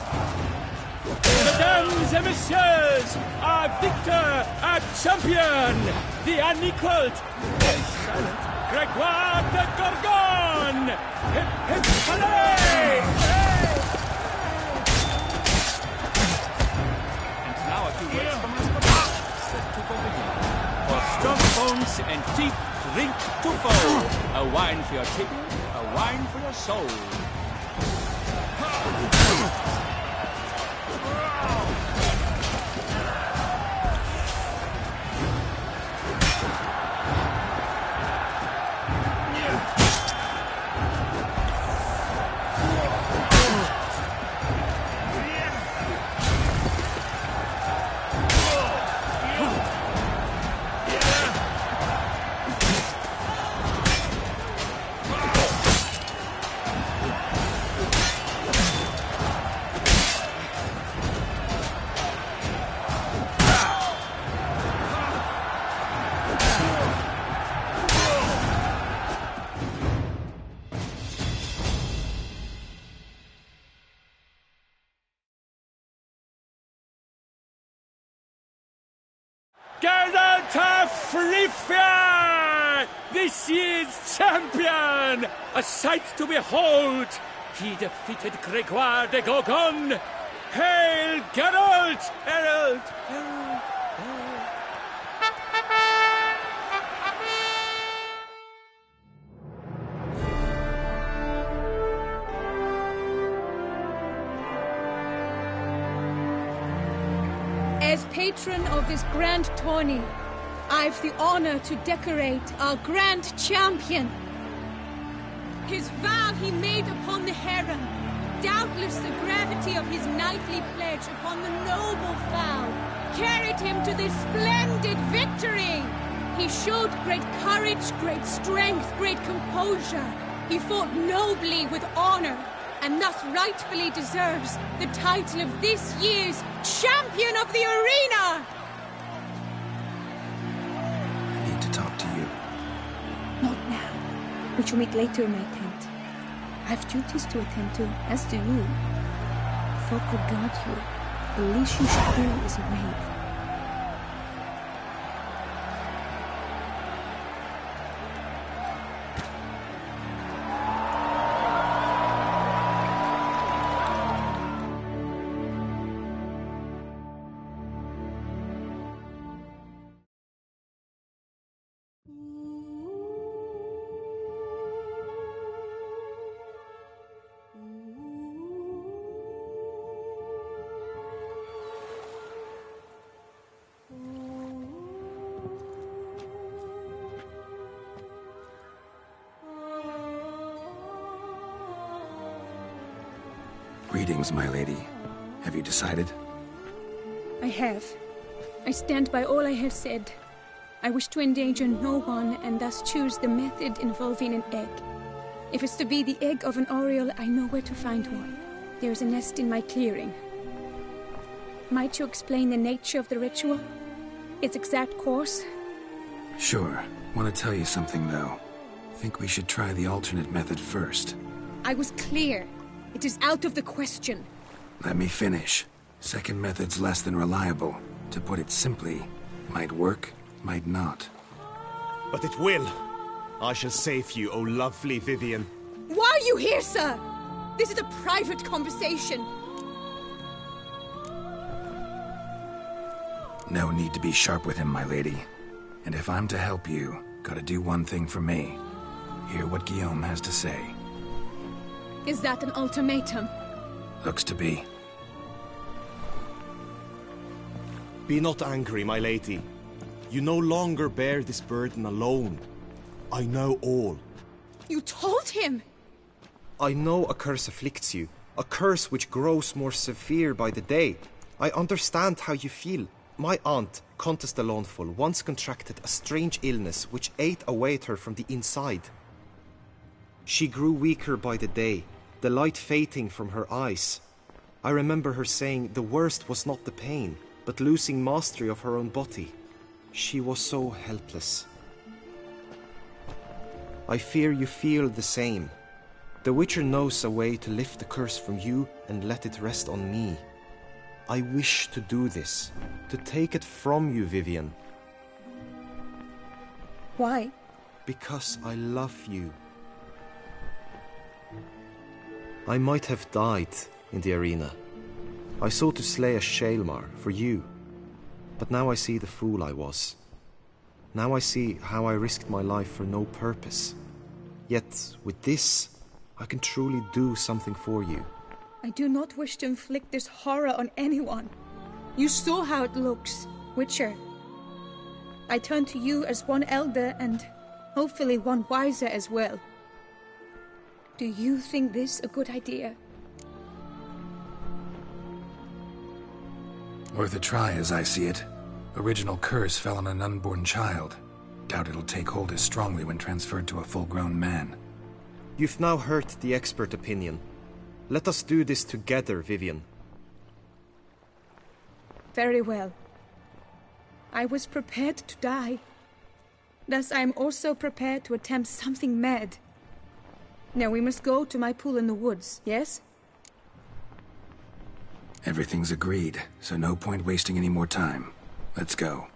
Mesdames et messieurs, our victor, our champion, the unequaled, the silent Gregoire de Gorgon! Hip, hip, hooray! And now a few words from us set to begin. For strong bones and teeth, drink to foe. A wine for your table, a wine for your soul. Geralt of Rivia, this year's champion! A sight to behold! He defeated Gregoire de Gorgon! Hail, Geralt! Herald! Herald! As patron of this grand tourney, I've the honor to decorate our grand champion. His vow he made upon the harem, doubtless the gravity of his knightly pledge upon the noble vow, carried him to this splendid victory. He showed great courage, great strength, great composure. He fought nobly with honor, and thus rightfully deserves the title of this year's Champion of the Arena! I need to talk to you. Not now. We shall meet later in my tent. I have duties to attend to, as do you. Folk will guard you. The least you should do is wave. Greetings, my lady. Have you decided? I have. I stand by all I have said. I wish to endanger no one, and thus choose the method involving an egg. If it's to be the egg of an oriole, I know where to find one. There is a nest in my clearing. Might you explain the nature of the ritual? Its exact course? Sure. Want to tell you something, though. Think we should try the alternate method first. I was clear. It is out of the question. Let me finish. Second method's less than reliable. To put it simply, might work, might not. But it will. I shall save you, O lovely Vivian. Why are you here, sir? This is a private conversation. No need to be sharp with him, my lady. And if I'm to help you, gotta do one thing for me. Hear what Guillaume has to say. Is that an ultimatum? Looks to be. Be not angry, my lady. You no longer bear this burden alone. I know all. You told him! I know a curse afflicts you. A curse which grows more severe by the day. I understand how you feel. My aunt, Countess de Launfal, once contracted a strange illness which ate away at her from the inside. She grew weaker by the day, the light fading from her eyes. I remember her saying the worst was not the pain, but losing mastery of her own body. She was so helpless. I fear you feel the same. The Witcher knows a way to lift the curse from you and let it rest on me. I wish to do this, to take it from you, Vivian. Why? Because I love you. I might have died in the arena. I sought to slay a Shaelmar for you. But now I see the fool I was. Now I see how I risked my life for no purpose. Yet, with this, I can truly do something for you. I do not wish to inflict this horror on anyone. You saw how it looks, Witcher. I turn to you as one elder and hopefully one wiser as well. Do you think this a good idea? Worth a try, as I see it. Original curse fell on an unborn child. Doubt it'll take hold as strongly when transferred to a full-grown man. You've now heard the expert opinion. Let us do this together, Vivian. Very well. I was prepared to die. Thus I am also prepared to attempt something mad. Now we must go to my pool in the woods, yes? Everything's agreed, so no point wasting any more time. Let's go.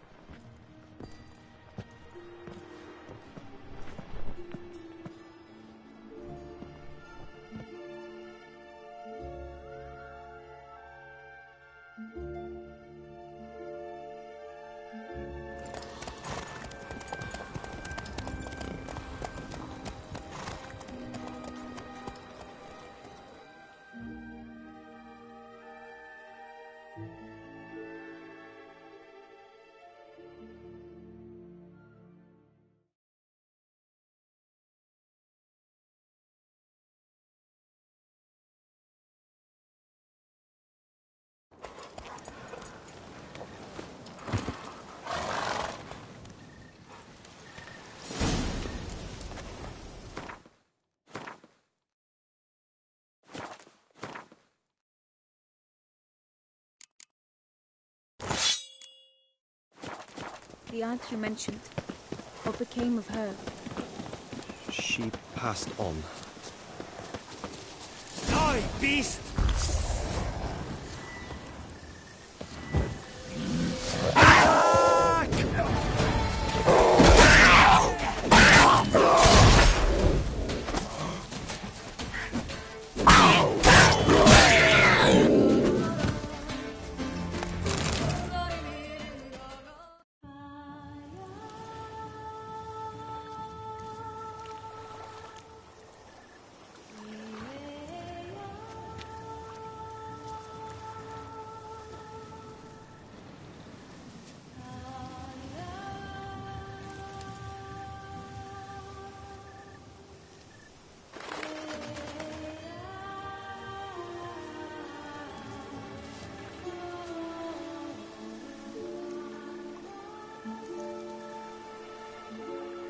The aunt you mentioned. What became of her? She passed on. Die, beast!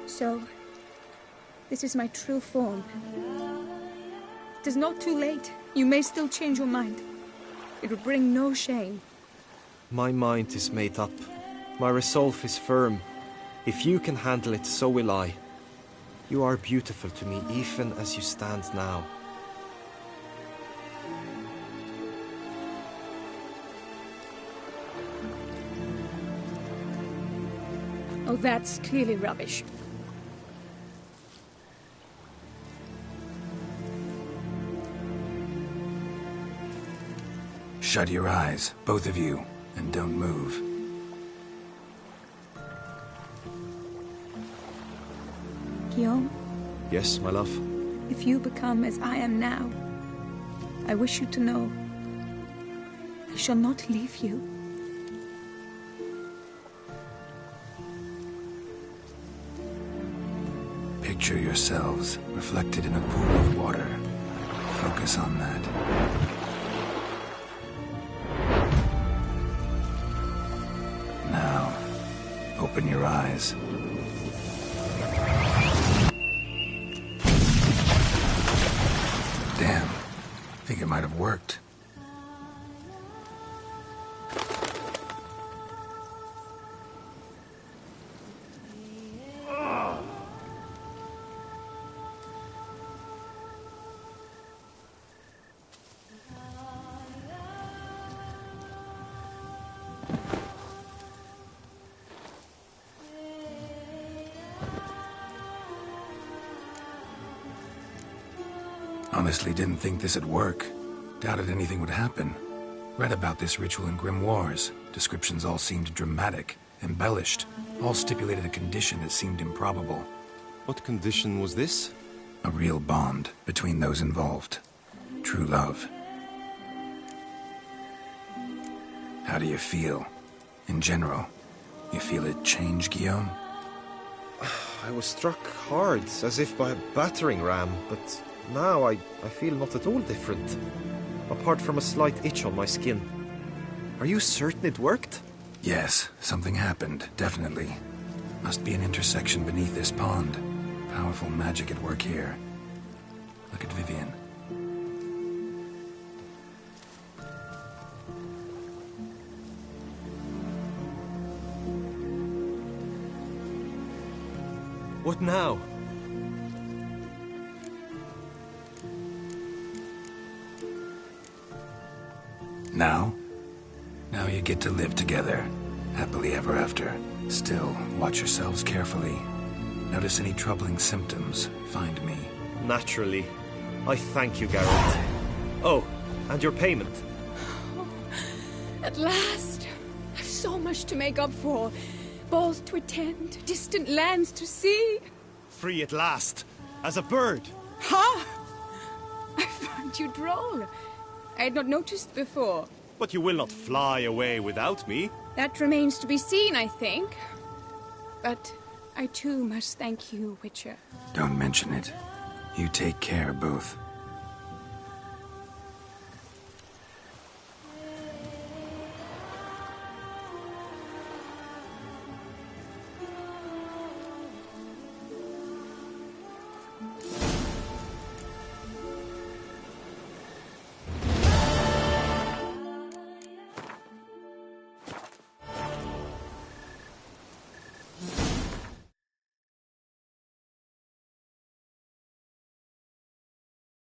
So, this is my true form. It is not too late. You may still change your mind. It would bring no shame. My mind is made up. My resolve is firm. If you can handle it, so will I. You are beautiful to me, even as you stand now. Oh, that's clearly rubbish. Shut your eyes, both of you, and don't move. Guillaume? Yes, my love? If you become as I am now, I wish you to know I shall not leave you. Picture yourselves reflected in a pool of water. Focus on that. Now, open your eyes. Damn, think it might have worked. Honestly didn't think this'd work. Doubted anything would happen. Read about this ritual in grimoires. Descriptions all seemed dramatic, embellished. All stipulated a condition that seemed improbable. What condition was this? A real bond between those involved. True love. How do you feel? In general, you feel it change, Guillaume? I was struck hard, as if by a battering ram, but now I feel not at all different. Apart from a slight itch on my skin. Are you certain it worked? Yes, something happened, definitely. Must be an intersection beneath this pond. Powerful magic at work here. Look at Vivian. What now? Now? Now you get to live together. Happily ever after. Still, watch yourselves carefully. Notice any troubling symptoms, find me. Naturally. I thank you, Garrett. Oh, and your payment. Oh, at last. I've so much to make up for. Balls to attend, distant lands to see. Free at last. As a bird. Ha! I found you droll. I had not noticed before. But you will not fly away without me. That remains to be seen, I think. But I too must thank you, Witcher. Don't mention it. You take care, both.